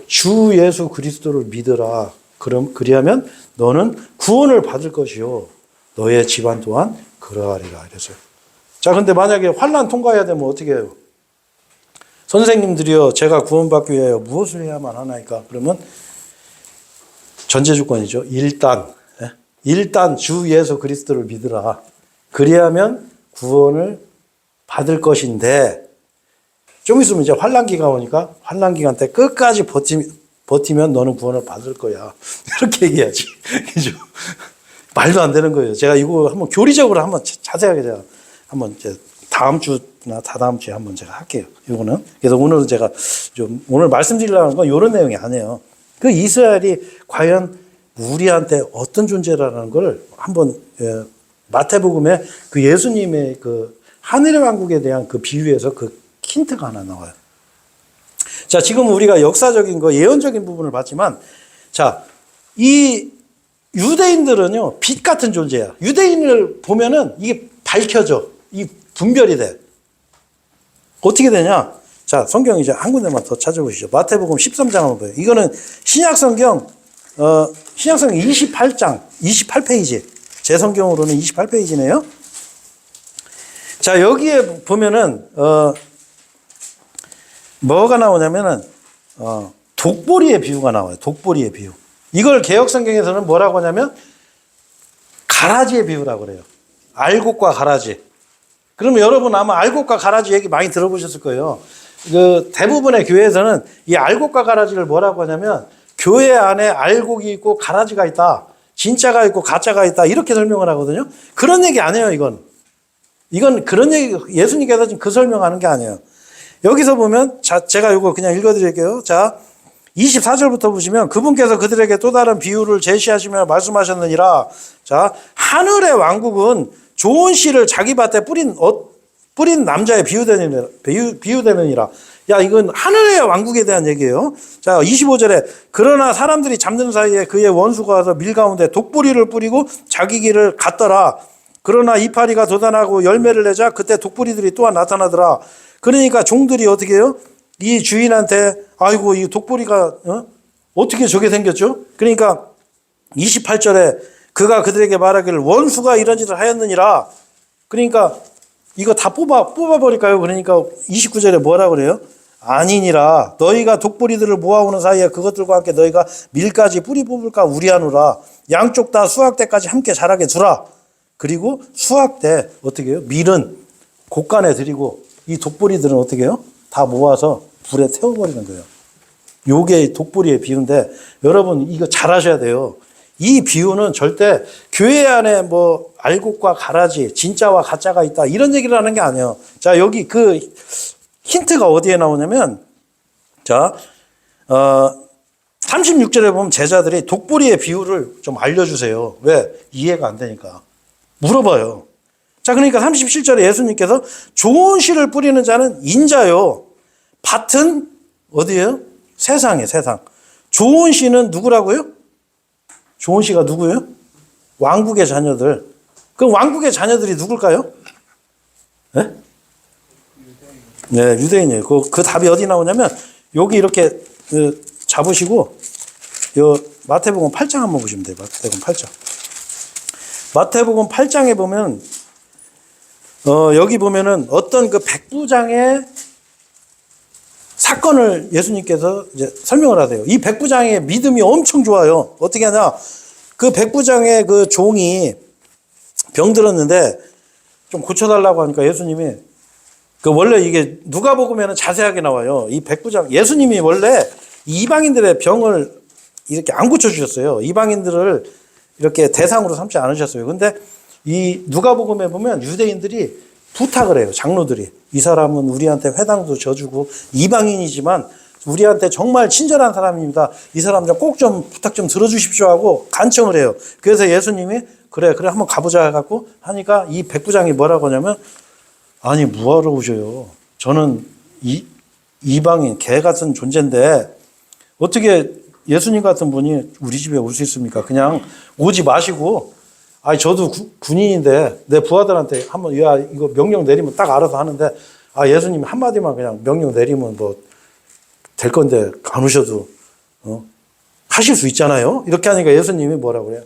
주 예수 그리스도를 믿으라. 그리하면 너는 구원을 받을 것이요 너의 집안 또한 그러하리라 이랬어요. 자, 근데 만약에 환난 통과해야 되면 어떻게 해요? 선생님들이여 제가 구원받기 위하여 무엇을 해야만 하나이까? 그러면 전제 조건이죠. 일단 주 예수 그리스도를 믿으라. 그리하면 구원을 받을 것인데, 좀 있으면 이제 환난기가 오니까 환난기간 때 끝까지 버티면 너는 구원을 받을 거야. 이렇게 얘기해야지. 그죠? 말도 안 되는 거예요. 제가 이거 한번 교리적으로 한번 자세하게 제가 한번 이제 다음 주나 다다음 주에 한번 제가 할게요. 이거는. 그래서 오늘은 제가 좀 오늘 말씀드리려는 건 이런 내용이 아니에요. 그 이스라엘이 과연 우리한테 어떤 존재라는 걸 한번 마태복음에 그 예수님의 그 하늘의 왕국에 대한 그 비유에서 그 힌트가 하나 나와요. 자, 지금 우리가 역사적인 거 예언적인 부분을 봤지만, 자, 이 유대인들은요 빛 같은 존재야. 유대인을 보면은 이게 밝혀져. 이 분별이 돼. 어떻게 되냐? 자, 성경 이제 한 군데만 더 찾아보시죠. 마태복음 13장 한번 봐요. 이거는 신약성경 28장, 28페이지. 제 성경으로는 28페이지네요. 자, 여기에 보면은, 뭐가 나오냐면은, 독보리의 비유가 나와요. 독보리의 비유. 이걸 개혁성경에서는 뭐라고 하냐면, 가라지의 비유라고 그래요. 알곡과 가라지. 그러면 여러분 아마 알곡과 가라지 얘기 많이 들어보셨을 거예요. 그 대부분의 교회에서는 이 알곡과 가라지를 뭐라고 하냐면 교회 안에 알곡이 있고 가라지가 있다. 진짜가 있고 가짜가 있다. 이렇게 설명을 하거든요. 그런 얘기 아니에요, 이건. 이건 그런 얘기, 예수님께서 지금 그 설명하는 게 아니에요. 여기서 보면, 자, 제가 이거 그냥 읽어드릴게요. 자, 24절부터 보시면 그분께서 그들에게 또 다른 비유를 제시하시며 말씀하셨느니라. 자, 하늘의 왕국은 좋은 씨를 자기 밭에 뿌린 남자의 비유되느니라. 야, 이건 하늘의 왕국에 대한 얘기예요. 자, 25절에 그러나 사람들이 잠든 사이에 그의 원수가 와서 밀 가운데 독보리를 뿌리고 자기 길을 갔더라. 그러나 이파리가 돋아나고 열매를 내자 그때 독보리들이 또한 나타나더라. 그러니까 종들이 어떻게 해요? 이 주인한테 아이고 이 독보리가 어떻게 저게 생겼죠? 그러니까 28절에 그가 그들에게 말하기를 원수가 이런 짓을 하였느니라. 그러니까 이거 다 뽑아버릴까요? 그러니까 29절에 뭐라 그래요? 아니니라. 너희가 독보리들을 모아오는 사이에 그것들과 함께 너희가 밀까지 뿌리 뽑을까 우리하노라. 양쪽 다 수확 때까지 함께 자라게 두라. 그리고 수확 때 어떻게 해요? 밀은 곡간에 들이고 이 독보리들은 어떻게 해요? 다 모아서 불에 태워버리는 거예요. 요게 독보리의 비유인데 여러분 이거 잘 아셔야 돼요. 이 비유는 절대 교회 안에 뭐 알곡과 가라지, 진짜와 가짜가 있다 이런 얘기를 하는 게 아니에요. 자, 여기 그 힌트가 어디에 나오냐면 자, 36절에 보면 제자들이 독보리의 비유를 좀 알려주세요. 왜? 이해가 안 되니까. 물어봐요. 자, 그러니까 37절에 예수님께서 좋은 씨를 뿌리는 자는 인자요. 밭은 어디예요? 세상에 세상. 좋은 씨는 누구라고요? 좋은 씨가 누구예요? 왕국의 자녀들. 그럼 왕국의 자녀들이 누굴까요? 네? 네, 유대인이에요. 그 답이 어디 나오냐면 여기 이렇게 잡으시고 요 마태복음 8장 한번 보시면 돼요. 마태복음 8장. 마태복음 8장에 보면 여기 보면은 어떤 그 백부장의 사건을 예수님께서 이제 설명을 하세요. 이 백부장의 믿음이 엄청 좋아요. 어떻게 하냐? 그 백부장의 그 종이 병들었는데 좀 고쳐달라고 하니까 예수님이 그 원래 이게 누가복음에는 자세하게 나와요. 이 백부장 예수님이 원래 이방인들의 병을 이렇게 안 고쳐주셨어요. 이방인들을 이렇게 대상으로 삼지 않으셨어요. 근데 이 누가복음에 보면 유대인들이 부탁을 해요. 장로들이. 이 사람은 우리한테 회당도 져주고 이방인이지만 우리한테 정말 친절한 사람입니다. 이 사람 좀 꼭 좀 부탁 좀 들어주십시오 하고 간청을 해요. 그래서 예수님이 그래 한번 가보자 해갖고 하니까 이 백부장이 뭐라고 하냐면 아니 뭐하러 오셔요. 저는 이방인 개 같은 존재인데 어떻게 예수님 같은 분이 우리 집에 올 수 있습니까? 그냥 오지 마시고 아니 저도 군인인데 내 부하들한테 한번 야 이거 명령 내리면 딱 알아서 하는데 아 예수님 한마디만 그냥 명령 내리면 뭐 될 건데 안 오셔도 하실 수 있잖아요. 이렇게 하니까 예수님이 뭐라고 그래요?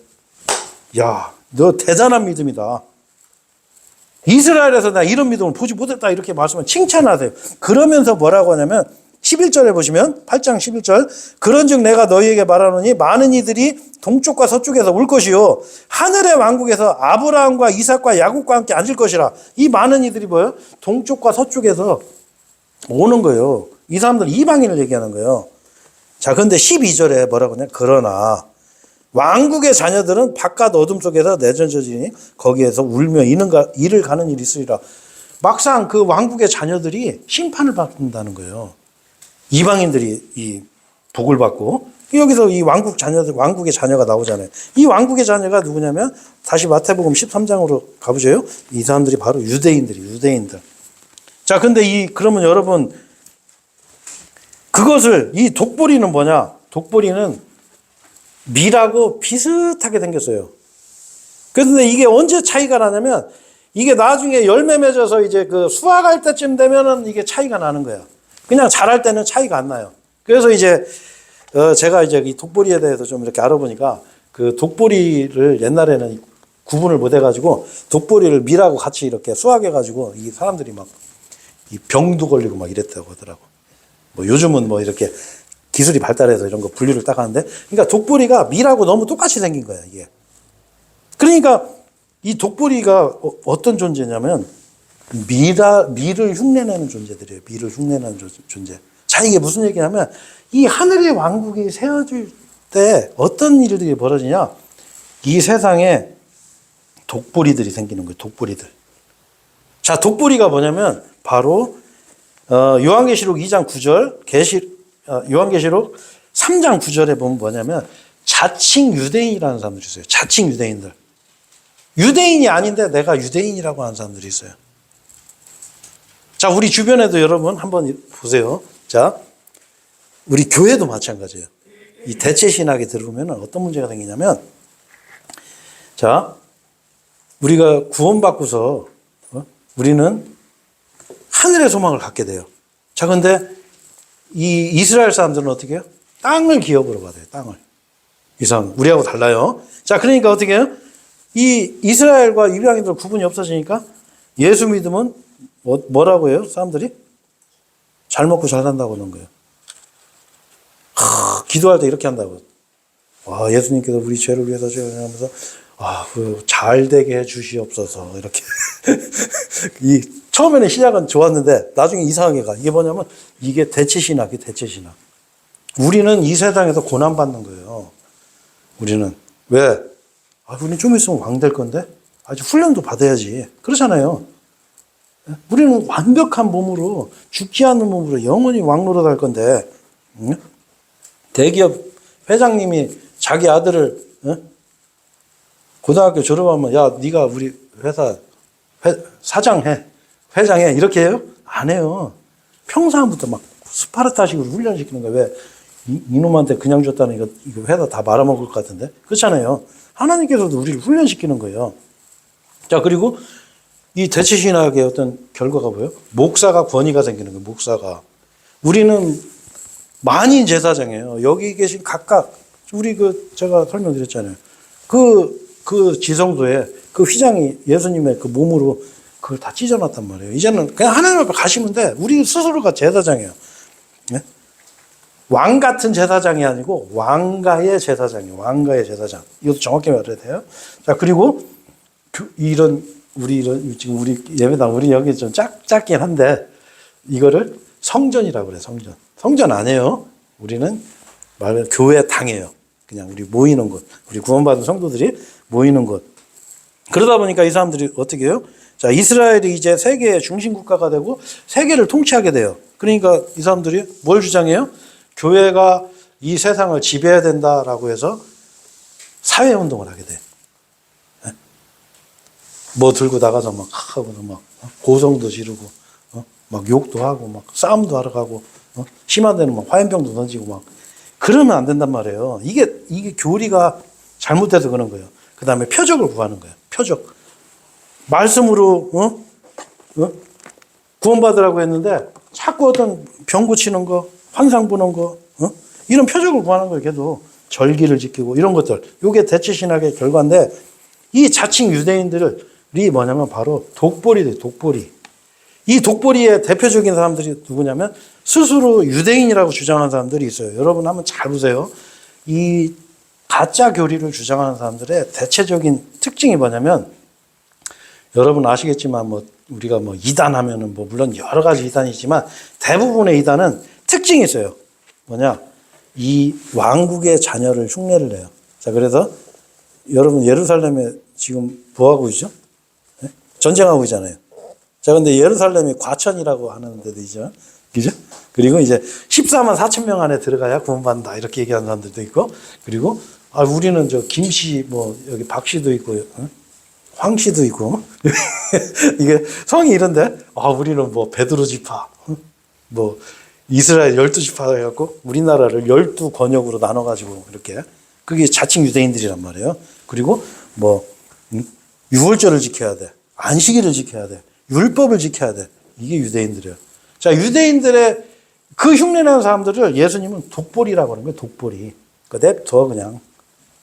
야 너 대단한 믿음이다. 이스라엘에서 나 이런 믿음을 보지 못했다 이렇게 말씀을 칭찬하세요. 그러면서 뭐라고 하냐면 11절에 보시면 8장 11절 그런즉 내가 너희에게 말하노니 많은 이들이 동쪽과 서쪽에서 올 것이요 하늘의 왕국에서 아브라함과 이삭과 야곱과 함께 앉을 것이라. 이 많은 이들이 뭐예요? 동쪽과 서쪽에서 오는 거예요. 이 사람들 이방인을 얘기하는 거예요. 자, 그런데 12절에 뭐라고 하냐? 그러나 왕국의 자녀들은 바깥 어둠 속에서 내던져지니 거기에서 울며 이를 가는 일이 있으리라. 막상 그 왕국의 자녀들이 심판을 받는다는 거예요. 이방인들이 이 복을 받고 여기서 이 왕국의 자녀가 나오잖아요. 이 왕국의 자녀가 누구냐면 다시 마태복음 13장으로 가보죠. 이 사람들이 바로 유대인들. 자, 근데 그러면 여러분 그것을 이 독보리는 뭐냐? 독보리는 밀하고 비슷하게 생겼어요. 그런데 이게 언제 차이가 나냐면 이게 나중에 열매 맺어서 이제 그 수확할 때쯤 되면은 이게 차이가 나는 거야. 그냥 자랄 때는 차이가 안 나요. 그래서 이제 제가 이제 이 독보리에 대해서 좀 이렇게 알아보니까 그 독보리를 옛날에는 구분을 못 해가지고 독보리를 밀하고 같이 이렇게 수확해가지고 이 사람들이 막 이 병도 걸리고 막 이랬다고 하더라고. 뭐 요즘은 뭐 이렇게 기술이 발달해서 이런 거 분류를 딱 하는데 그러니까 독보리가 밀하고 너무 똑같이 생긴 거야, 이게. 그러니까 이 독보리가 어떤 존재냐면 밀을 흉내내는 존재들이에요. 밀을 흉내내는 존재. 자, 이게 무슨 얘기냐면 이 하늘의 왕국이 세워질 때 어떤 일들이 벌어지냐? 이 세상에 독보리들이 생기는 거예요. 독보리들. 자, 독보리가 뭐냐면 바로 요한계시록 2장 9절, 요한계시록 3장 9절에 보면 뭐냐면 자칭 유대인이라는 사람들이 있어요. 자칭 유대인들. 유대인이 아닌데 내가 유대인이라고 하는 사람들이 있어요. 자, 우리 주변에도 여러분 한번 보세요. 자, 우리 교회도 마찬가지예요. 이 대체 신학에 들어오면 어떤 문제가 생기냐면, 자, 우리가 구원받고서, 우리는 하늘의 소망을 갖게 돼요. 자, 근데 이 이스라엘 사람들은 어떻게 해요? 땅을 기업으로 받아요. 땅을. 이 사람 우리하고 달라요. 자, 그러니까 어떻게 해요? 이 이스라엘과 이방인들 구분이 없어지니까 예수 믿으면 뭐라고 해요? 사람들이 잘 먹고 잘 산다고 하는 거예요. 기도할 때 이렇게 한다고. 와, 예수님께서 우리 죄를 위해서 하면서 잘 되게 해 주시옵소서 이렇게. 처음에는 시작은 좋았는데 나중에 이상하게 가. 이게 뭐냐면 이게 대체신학이 대체신학. 우리는 이 세상에서 고난 받는 거예요. 우리는 왜? 우리는 좀 있으면 왕 될 건데 아직 훈련도 받아야지. 그렇잖아요. 우리는 완벽한 몸으로 죽지 않는 몸으로 영원히 왕 노릇할 건데 대기업 회장님이 자기 아들을 고등학교 졸업하면 야 네가 우리 회사 사장해 회장해 이렇게 해요? 안 해요. 평소부터 막 스파르타식으로 훈련시키는 거예요. 왜? 이놈한테 그냥 줬다는 이거 회사 다 말아먹을 것 같은데 그렇잖아요. 하나님께서도 우리를 훈련시키는 거예요. 자, 그리고 이 대체신학의 어떤 결과가 뭐예요? 목사가 권위가 생기는 거예요. 목사가. 우리는 만인 제사장이에요. 여기 계신 각각 우리 제가 설명드렸잖아요. 그 지성소에 그 휘장이 예수님의 그 몸으로 그걸 다 찢어놨단 말이에요. 이제는 그냥 하나님 앞에 가시면 돼. 우리 스스로가 제사장이에요. 네? 왕 같은 제사장이 아니고 왕가의 제사장이에요. 왕가의 제사장. 이것도 정확히 말해야 돼요. 자, 그리고 지금 우리 예배당 우리 여기 좀 작긴 한데 이거를 성전이라고 그래요. 성전. 성전 아니에요. 우리는 말하면 교회 당이에요. 그냥 우리 모이는 곳. 우리 구원받은 성도들이 모이는 곳. 그러다 보니까 이 사람들이 어떻게 해요? 자, 이스라엘이 이제 세계의 중심 국가가 되고 세계를 통치하게 돼요. 그러니까 이 사람들이 뭘 주장해요? 교회가 이 세상을 지배해야 된다라고 해서 사회운동을 하게 돼요. 뭐 들고 나가서 막 하고 막 고성도 지르고 막 욕도 하고 막 싸움도 하러 가고 심한 데는 막 화염병도 던지고 막 그러면 안 된단 말이에요. 이게 교리가 잘못돼서 그런 거예요. 그 다음에 표적을 구하는 거예요. 표적. 말씀으로 구원받으라고 했는데 자꾸 어떤 병 고치는 거, 환상 보는 거 이런 표적을 구하는 거예요. 걔도 절기를 지키고 이런 것들. 이게 대체신학의 결과인데 이 자칭 유대인들이 뭐냐면 바로 독보리들, 독보리. 이 독보리의 대표적인 사람들이 누구냐면 스스로 유대인이라고 주장하는 사람들이 있어요. 여러분 한번 잘 보세요. 이 가짜 교리를 주장하는 사람들의 대체적인 특징이 뭐냐면 여러분 아시겠지만 우리가 이단 하면은 물론 여러 가지 이단이 있지만 대부분의 이단은 특징이 있어요. 뭐냐? 이 왕국의 자녀를 흉내를 내요. 자, 그래서 여러분 예루살렘에 지금 뭐 하고 있죠? 네? 전쟁하고 있잖아요. 자, 근데 예루살렘이 과천이라고 하는 데도 있죠. 그죠? 그리고 이제 14만 4천 명 안에 들어가야 구원받는다. 이렇게 얘기하는 사람들도 있고. 그리고, 우리는 김씨, 여기 박씨도 있고, 황씨도 있고. 이게 성이 이런데, 우리는 베드로 지파, 이스라엘 12지파 해갖고, 우리나라를 12권역으로 나눠가지고, 이렇게. 그게 자칭 유대인들이란 말이에요. 그리고, 유월절을 지켜야 돼. 안식일을 지켜야 돼. 율법을 지켜야 돼. 이게 유대인들이에요. 자, 유대인들의 그 흉내내는 사람들을 예수님은 독보리라고 하는 거예요. 독보리. 냅둬 그냥.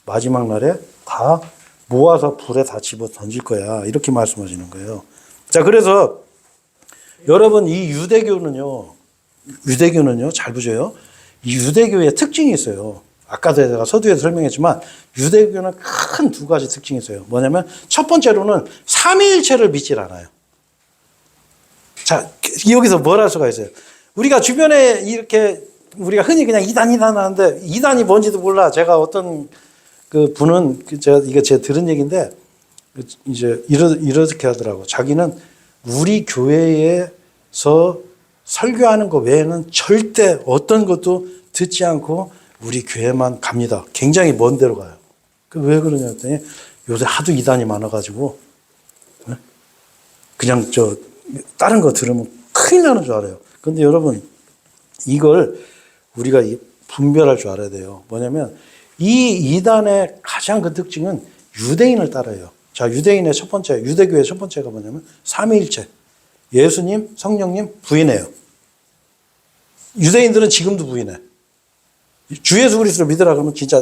마지막 날에 다 모아서 불에 다 집어 던질 거야. 이렇게 말씀하시는 거예요. 자, 그래서 여러분 이 유대교는요. 잘 보세요. 이 유대교의 특징이 있어요. 아까도 제가 서두에서 설명했지만 유대교는 큰 두 가지 특징이 있어요. 뭐냐면 첫 번째로는 삼위일체를 믿질 않아요. 자, 여기서 뭘 할 수가 있어요? 우리가 주변에 이렇게 우리가 흔히 그냥 이단 하는데 이단이 뭔지도 몰라. 제가 어떤 분은 제가 들은 얘기인데 이제 이렇게 하더라고. 자기는 우리 교회에서 설교하는 거 외에는 절대 어떤 것도 듣지 않고 우리 교회만 갑니다. 굉장히 먼 데로 가요. 왜 그러냐 했더니 요새 하도 이단이 많아가지고 그냥 다른 거 들으면 큰일 나는 줄 알아요. 근데 여러분 이걸 우리가 분별할 줄 알아야 돼요. 뭐냐면 이 이단의 가장 큰 특징은 유대인을 따라요. 자, 유대교의 첫 번째가 뭐냐면 삼위일체. 예수님, 성령님 부인해요. 유대인들은 지금도 부인해. 주 예수 그리스도를 믿으라 그러면 진짜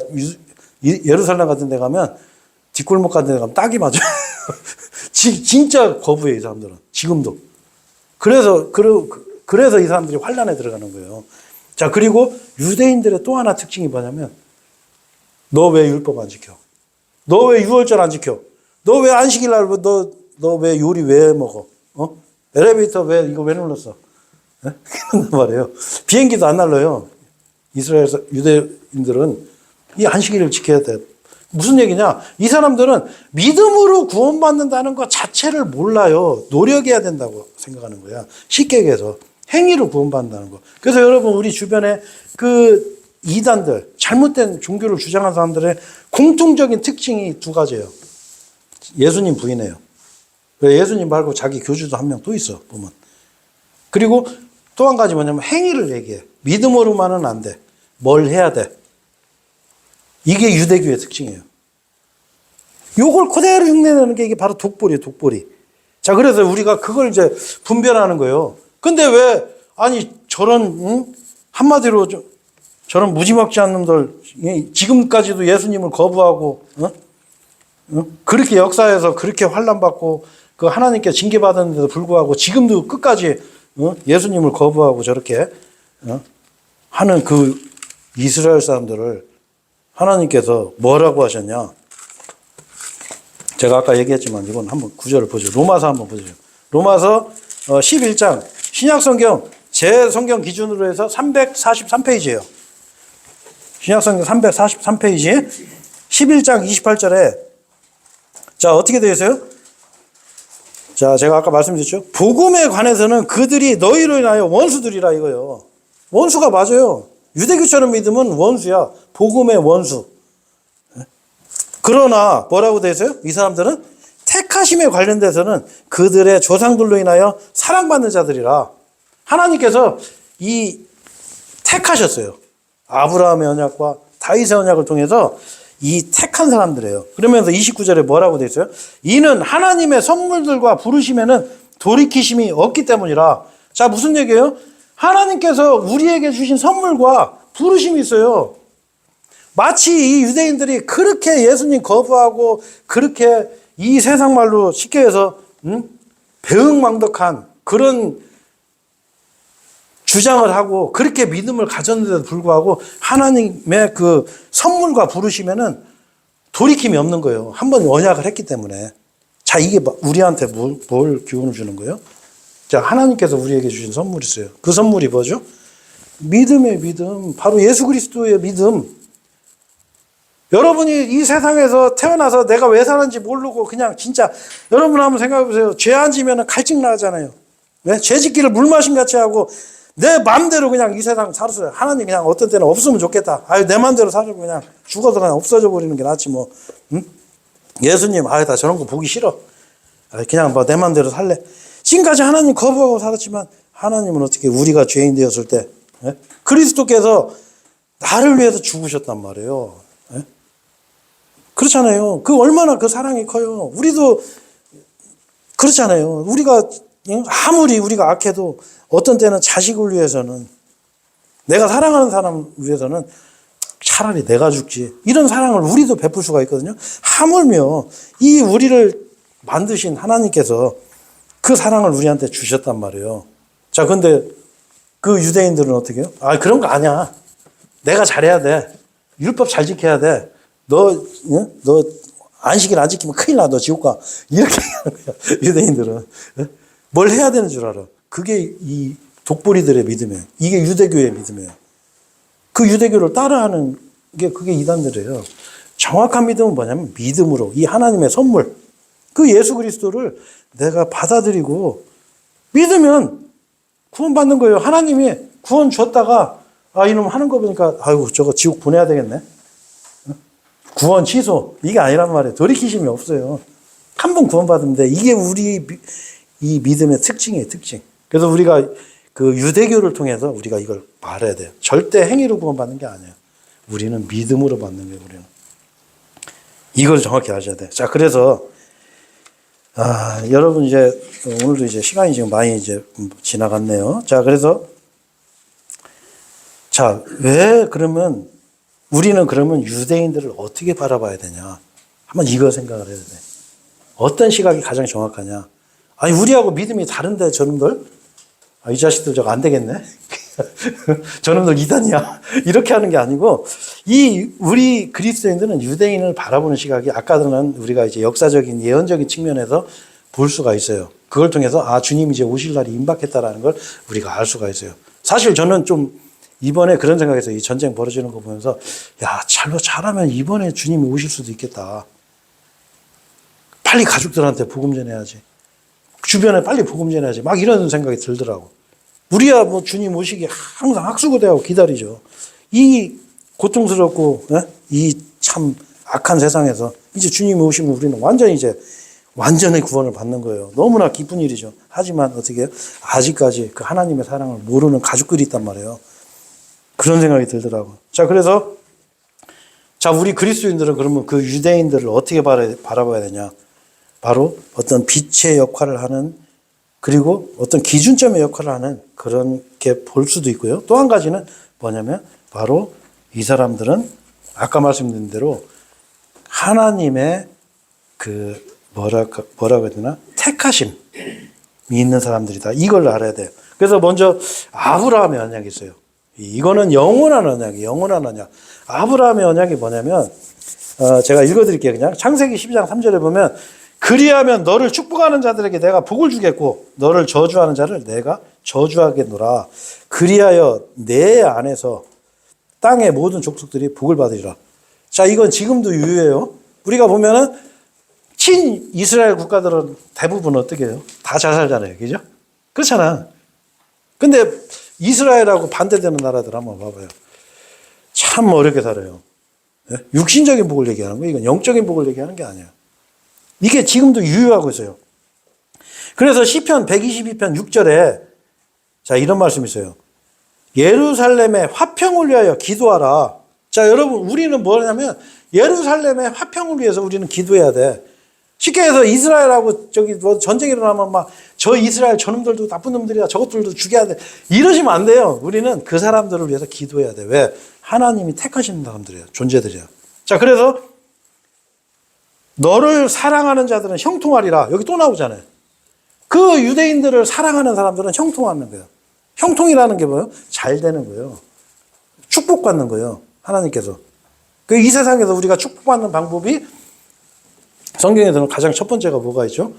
예루살렘 같은 데 가면 뒷골목 같은 데 가면 딱이 맞아요. 진짜 거부해 이 사람들은. 지금도. 그래서 이 사람들이 환란에 들어가는 거예요. 자, 그리고 유대인들의 또 하나 특징이 뭐냐면 너 왜 율법 안 지켜? 너 왜 유월절 안 지켜? 너 왜 안식일 날 너 왜 요리 왜 먹어? 엘리베이터 이거 왜 눌렀어? 그런단 말이에요. 비행기도 안 날라요. 이스라엘에서 유대인들은 이 안식일을 지켜야 돼. 무슨 얘기냐? 이 사람들은 믿음으로 구원받는다는 것 자체를 몰라요. 노력해야 된다고 생각하는 거야. 쉽게 얘기해서. 행위로 구원받는다는 거. 그래서 여러분, 우리 주변에 그 이단들, 잘못된 종교를 주장하는 사람들의 공통적인 특징이 두 가지예요. 예수님 부인해요. 예수님 말고 자기 교주도 한 명 또 있어, 보면. 그리고 또 한 가지 뭐냐면 행위를 얘기해. 믿음으로만은 안 돼. 뭘 해야 돼. 이게 유대교의 특징이에요. 요걸 그대로 흉내내는 게 이게 바로 독보리예요, 독보리. 자, 그래서 우리가 그걸 이제 분별하는 거예요. 근데 왜, 아니, 저런, 한마디로 저런 무지막지 않은 놈들, 지금까지도 예수님을 거부하고, 그렇게 역사에서 그렇게 환난받고, 그 하나님께 징계받았는데도 불구하고 지금도 끝까지 예수님을 거부하고 저렇게 하는 그 이스라엘 사람들을 하나님께서 뭐라고 하셨냐? 제가 아까 얘기했지만 이건 한번 구절을 보죠. 로마서 한번 보죠. 로마서 11장 신약성경 제 성경 기준으로 해서 343페이지예요. 신약성경 343페이지 11장 28절에 자, 어떻게 되어 있어요? 자, 제가 아까 말씀드렸죠. 복음에 관해서는 그들이 너희로 인하여 원수들이라 이거요. 원수가 맞아요. 유대교처럼 믿으면 원수야. 복음의 원수. 그러나 뭐라고 되어 있어요? 이 사람들은 택하심에 관련돼서는 그들의 조상들로 인하여 사랑받는 자들이라. 하나님께서 이 택하셨어요. 아브라함의 언약과 다윗의 언약을 통해서 이 택한 사람들이에요. 그러면서 29절에 뭐라고 되어 있어요? 이는 하나님의 선물들과 부르심에는 돌이키심이 없기 때문이라. 자, 무슨 얘기예요? 하나님께서 우리에게 주신 선물과 부르심이 있어요. 마치 이 유대인들이 그렇게 예수님 거부하고 그렇게 이 세상 말로 쉽게 해서 배응망덕한 그런 주장을 하고 그렇게 믿음을 가졌는데도 불구하고 하나님의 그 선물과 부르심에는 돌이킴이 없는 거예요. 한번 언약을 했기 때문에. 자, 이게 우리한테 뭘 교훈을 주는 거예요? 자, 하나님께서 우리에게 주신 선물이 있어요. 그 선물이 뭐죠? 믿음의 믿음. 바로 예수 그리스도의 믿음. 여러분이 이 세상에서 태어나서 내가 왜 사는지 모르고 그냥 진짜 여러분 한번 생각해 보세요. 죄 안 지면 갈증 나잖아요. 왜? 죄 짓기를 물마심 같이 하고 내 마음대로 그냥 이 세상 살았어요. 하나님 그냥 어떤 때는 없으면 좋겠다. 아유, 내 마음대로 살고 그냥 죽어서 그냥 없어져 버리는 게 낫지 뭐. 응? 예수님, 아유, 나 저런 거 보기 싫어. 아유, 그냥 뭐 내 마음대로 살래. 지금까지 하나님 거부하고 살았지만 하나님은 어떻게 우리가 죄인 되었을 때 그리스도께서 나를 위해서 죽으셨단 말이에요. 그렇잖아요. 그 얼마나 그 사랑이 커요. 우리도 그렇잖아요. 우리가 아무리 우리가 악해도 어떤 때는 자식을 위해서는 내가 사랑하는 사람을 위해서는 차라리 내가 죽지. 이런 사랑을 우리도 베풀 수가 있거든요. 하물며 이 우리를 만드신 하나님께서 그 사랑을 우리한테 주셨단 말이에요. 자, 근데 그 유대인들은 어떻게 해요? 아, 그런 거 아니야. 내가 잘해야 돼. 율법 잘 지켜야 돼. 너 안식일 안 지키면 큰일 나. 너 지옥 가. 이렇게 하는 거야. 유대인들은. 뭘 해야 되는 줄 알아. 그게 이 독보리들의 믿음이에요. 이게 유대교의 믿음이에요. 그 유대교를 따라하는 게 그게 이단들이에요. 정확한 믿음은 뭐냐면 믿음으로 이 하나님의 선물 그 예수 그리스도를 내가 받아들이고 믿으면 구원받는 거예요. 하나님이 구원 줬다가 아, 이놈 하는 거 보니까 아이고 저거 지옥 보내야 되겠네. 구원 취소 이게 아니란 말이에요. 돌이키심이 없어요. 한 번 구원받으면 돼. 이게 우리 이 믿음의 특징이에요. 특징. 그래서 우리가 그 유대교를 통해서 우리가 이걸 말해야 돼요. 절대 행위로 구원받는 게 아니에요. 우리는 믿음으로 받는 거예요. 우리는. 이걸 정확히 아셔야 돼. 자, 그래서 여러분 이제 오늘도 이제 시간이 지금 많이 이제 지나갔네요. 자, 그래서 자, 왜 그러면 우리는 그러면 유대인들을 어떻게 바라봐야 되냐? 한번 이거 생각을 해야 돼. 어떤 시각이 가장 정확하냐? 아니, 우리하고 믿음이 다른데 저놈들? 아, 이 자식들 저거 안 되겠네? 저놈들 이단이야. 이렇게 하는 게 아니고, 우리 그리스도인들은 유대인을 바라보는 시각이 아까는 우리가 이제 역사적인 예언적인 측면에서 볼 수가 있어요. 그걸 통해서, 아, 주님이 이제 오실 날이 임박했다라는 걸 우리가 알 수가 있어요. 사실 저는 좀 이번에 그런 생각했어요. 이 전쟁 벌어지는 거 보면서, 야, 잘하면 이번에 주님이 오실 수도 있겠다. 빨리 가족들한테 복음 전해야지. 주변에 빨리 복음 전해야지. 막 이런 생각이 들더라고. 우리야 뭐 주님 오시기 항상 학수고대하고 기다리죠. 이 고통스럽고 이 참 악한 세상에서 이제 주님이 오시면 우리는 완전히 이제 완전히 구원을 받는 거예요. 너무나 기쁜 일이죠. 하지만 어떻게 해요? 아직까지 그 하나님의 사랑을 모르는 가족들이 있단 말이에요. 그런 생각이 들더라고. 자, 그래서 자, 우리 그리스도인들은 그러면 그 유대인들을 어떻게 바라봐야 되냐? 바로 어떤 빛의 역할을 하는, 그리고 어떤 기준점의 역할을 하는 그렇게 볼 수도 있고요. 또 한 가지는 뭐냐면 바로 이 사람들은 아까 말씀드린 대로 하나님의 그 뭐라고 해야 되나? 택하심이 있는 사람들이다. 이걸 알아야 돼요. 그래서 먼저 아브라함의 언약이 있어요. 이거는 영원한 언약이에요. 영원한 언약. 아브라함의 언약이 뭐냐면 제가 읽어드릴게요. 그냥 창세기 12장 3절에 보면 그리하면 너를 축복하는 자들에게 내가 복을 주겠고 너를 저주하는 자를 내가 저주하겠노라. 그리하여 내 안에서 땅의 모든 족속들이 복을 받으리라. 자, 이건 지금도 유효해요. 우리가 보면은 친 이스라엘 국가들은 대부분 어떻게 해요? 다 잘 살잖아요. 그죠? 그렇잖아. 근데 이스라엘하고 반대되는 나라들 한번 봐봐요. 참 어렵게 살아요. 육신적인 복을 얘기하는 거예요. 이건 영적인 복을 얘기하는 게 아니에요. 이게 지금도 유효하고 있어요. 그래서 시편 122편 6절에 자, 이런 말씀이 있어요. 예루살렘의 화평을 위하여 기도하라. 자, 여러분, 우리는 뭐냐면 예루살렘의 화평을 위해서 우리는 기도해야 돼. 쉽게 해서 이스라엘하고 저기 뭐 전쟁이 일어나면 막 저 이스라엘 저놈들도 나쁜 놈들이야. 저것들도 죽여야 돼. 이러시면 안 돼요. 우리는 그 사람들을 위해서 기도해야 돼. 왜? 하나님이 택하시는 사람들이에요. 존재들이야. 자, 그래서 너를 사랑하는 자들은 형통하리라. 여기 또 나오잖아요. 그 유대인들을 사랑하는 사람들은 형통하는 거예요. 형통이라는 게 뭐예요? 잘 되는 거예요. 축복받는 거예요. 하나님께서. 이 세상에서 우리가 축복받는 방법이 성경에서는 가장 첫 번째가 뭐가 있죠?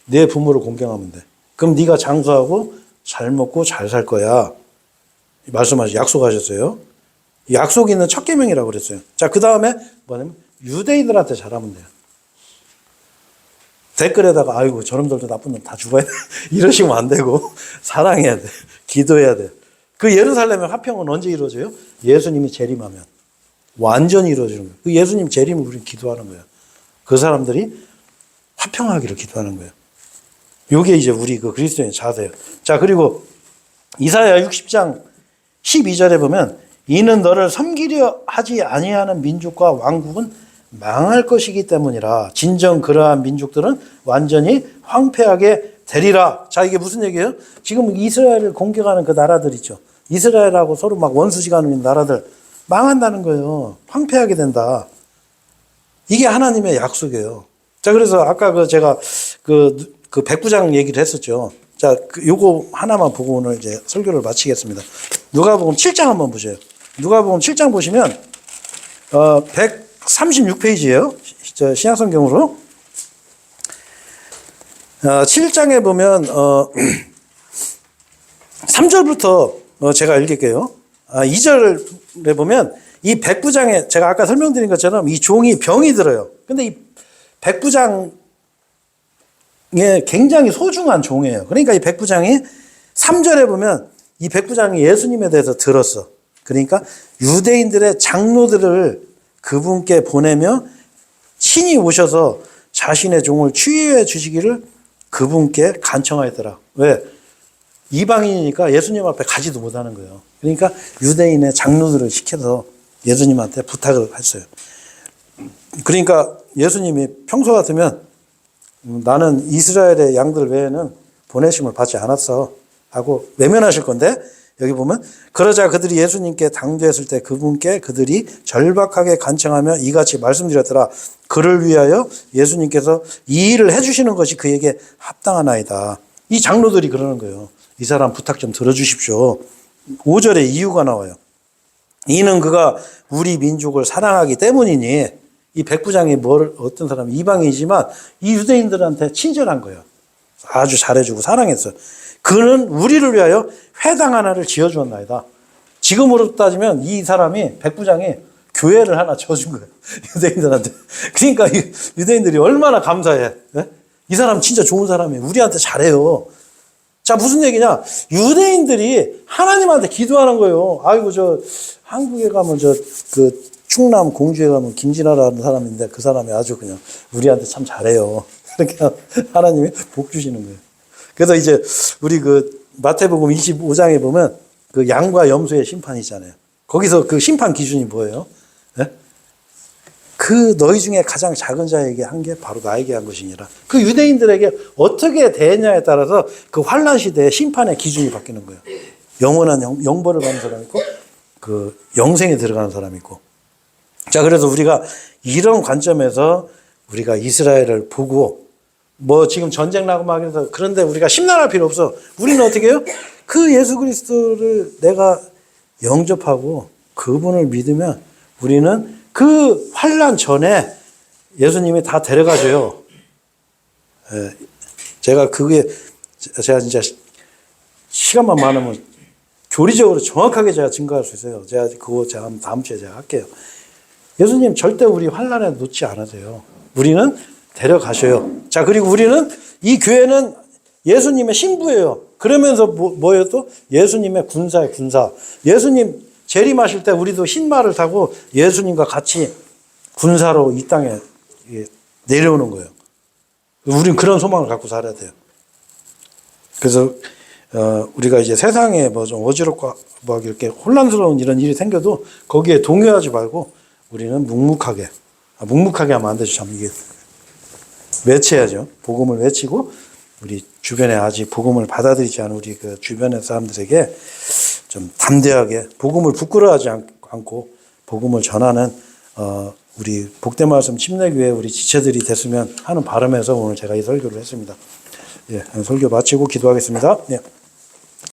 내 부모를 공경하면 돼. 그럼 네가 장수하고 잘 먹고 잘 살 거야. 약속하셨어요. 약속이 있는 첫 계명이라고 그랬어요. 자, 그 다음에 뭐냐면 유대인들한테 잘하면 돼요. 댓글에다가 아이고 저놈들도 나쁜 놈 다 죽어야 돼. 이러시면 안 되고 사랑해야 돼. 기도해야 돼. 그 예루살렘의 화평은 언제 이루어져요? 예수님이 재림하면. 완전히 이루어지는 거예요. 그 예수님 재림을 우리는 기도하는 거예요. 그 사람들이 화평하기를 기도하는 거예요. 요게 이제 우리 그 그리스도인의 자세예요. 자, 그리고 이사야 60장 12절에 보면 이는 너를 섬기려 하지 아니하는 민족과 왕국은 망할 것이기 때문이라. 진정 그러한 민족들은 완전히 황폐하게 되리라. 자, 이게 무슨 얘기예요? 지금 이스라엘을 공격하는 그 나라들 있죠. 이스라엘하고 서로 막 원수지간인 나라들 망한다는 거예요. 황폐하게 된다. 이게 하나님의 약속이에요. 자, 그래서 아까 제가 그 백부장 얘기를 했었죠. 자, 요거 하나만 보고 오늘 이제 설교를 마치겠습니다. 누가복음 7장 한번 보세요. 누가복음 7장 보시면 136페이지예요. 신약성경으로. 7장에 보면 3절부터 제가 읽을게요. 2절에 보면 이 백부장에 제가 아까 설명드린 것처럼 이 종이 병이 들어요. 근데 이 백부장에 굉장히 소중한 종이에요. 그러니까 이 백부장이 3절에 보면 이 백부장이 예수님에 대해서 들었어. 그러니까 유대인들의 장로들을 그분께 보내며 친히 오셔서 자신의 종을 치유해 주시기를 그분께 간청하였더라. 왜? 이방인이니까 예수님 앞에 가지도 못하는 거예요. 그러니까 유대인의 장로들을 시켜서 예수님한테 부탁을 했어요. 그러니까 예수님이 평소 같으면 나는 이스라엘의 양들 외에는 보내심을 받지 않았어 하고 외면하실 건데 여기 보면 그러자 그들이 예수님께 당도했을 때 그분께 그들이 절박하게 간청하며 이같이 말씀드렸더라. 그를 위하여 예수님께서 이 일을 해주시는 것이 그에게 합당하나이다. 이 장로들이 그러는 거예요. 이 사람 부탁 좀 들어주십시오. 5절에 이유가 나와요. 이는 그가 우리 민족을 사랑하기 때문이니, 이 백부장이 어떤 사람이 이방인이지만 이 유대인들한테 친절한 거예요. 아주 잘해주고 사랑했어요. 그는 우리를 위하여 회당 하나를 지어주었나이다. 지금으로 따지면 이 사람이, 백부장이 교회를 하나 지어준 거예요. 유대인들한테. 그러니까 이 유대인들이 얼마나 감사해. 네? 이 사람 진짜 좋은 사람이에요. 우리한테 잘해요. 자, 무슨 얘기냐? 유대인들이 하나님한테 기도하는 거예요. 아이고, 한국에 가면 충남 공주에 가면 김진아라는 사람인데 그 사람이 아주 그냥 우리한테 참 잘해요. 그렇게 하나님이 복 주시는 거예요. 그래서 이제 우리 마태복음 25장에 보면 그 양과 염소의 심판이 있잖아요. 거기서 그 심판 기준이 뭐예요? 네? 그 너희 중에 가장 작은 자에게 한 게 바로 나에게 한 것이니라. 그 유대인들에게 어떻게 대했냐에 따라서 그 환란 시대의 심판의 기준이 바뀌는 거예요. 영원한 영벌을 받는 사람이 있고 그 영생에 들어가는 사람이 있고. 자, 그래서 우리가 이런 관점에서 우리가 이스라엘을 보고 지금 전쟁 나고 막 해서 그런데 우리가 심란할 필요 없어. 우리는 어떻게 해요? 그 예수 그리스도를 내가 영접하고 그분을 믿으면 우리는 그 환란 전에 예수님이 다 데려가줘요. 제가 진짜 시간만 많으면 교리적으로 정확하게 제가 증거할 수 있어요. 제가 다음 주에 제가 할게요. 예수님 절대 우리 환란에 놓지 않으세요. 우리는 데려가셔요. 자, 그리고 우리는 이 교회는 예수님의 신부예요. 그러면서 뭐예요 또? 예수님의 군사의 군사. 예수님 재림하실 때 우리도 흰말을 타고 예수님과 같이 군사로 이 땅에 내려오는 거예요. 우리는 그런 소망을 갖고 살아야 돼요. 그래서 우리가 이제 세상에 좀 어지럽고 이렇게 혼란스러운 이런 일이 생겨도 거기에 동요하지 말고 우리는 묵묵하게 하면 안 되죠. 참 이게 외쳐야죠. 복음을 외치고 우리 주변에 아직 복음을 받아들이지 않은 우리 그 주변의 사람들에게 좀 담대하게 복음을 부끄러워하지 않고 복음을 전하는 우리 복된 말씀 침례교회 우리 지체들이 됐으면 하는 바람에서 오늘 제가 이 설교를 했습니다. 예, 설교 마치고 기도하겠습니다. 예.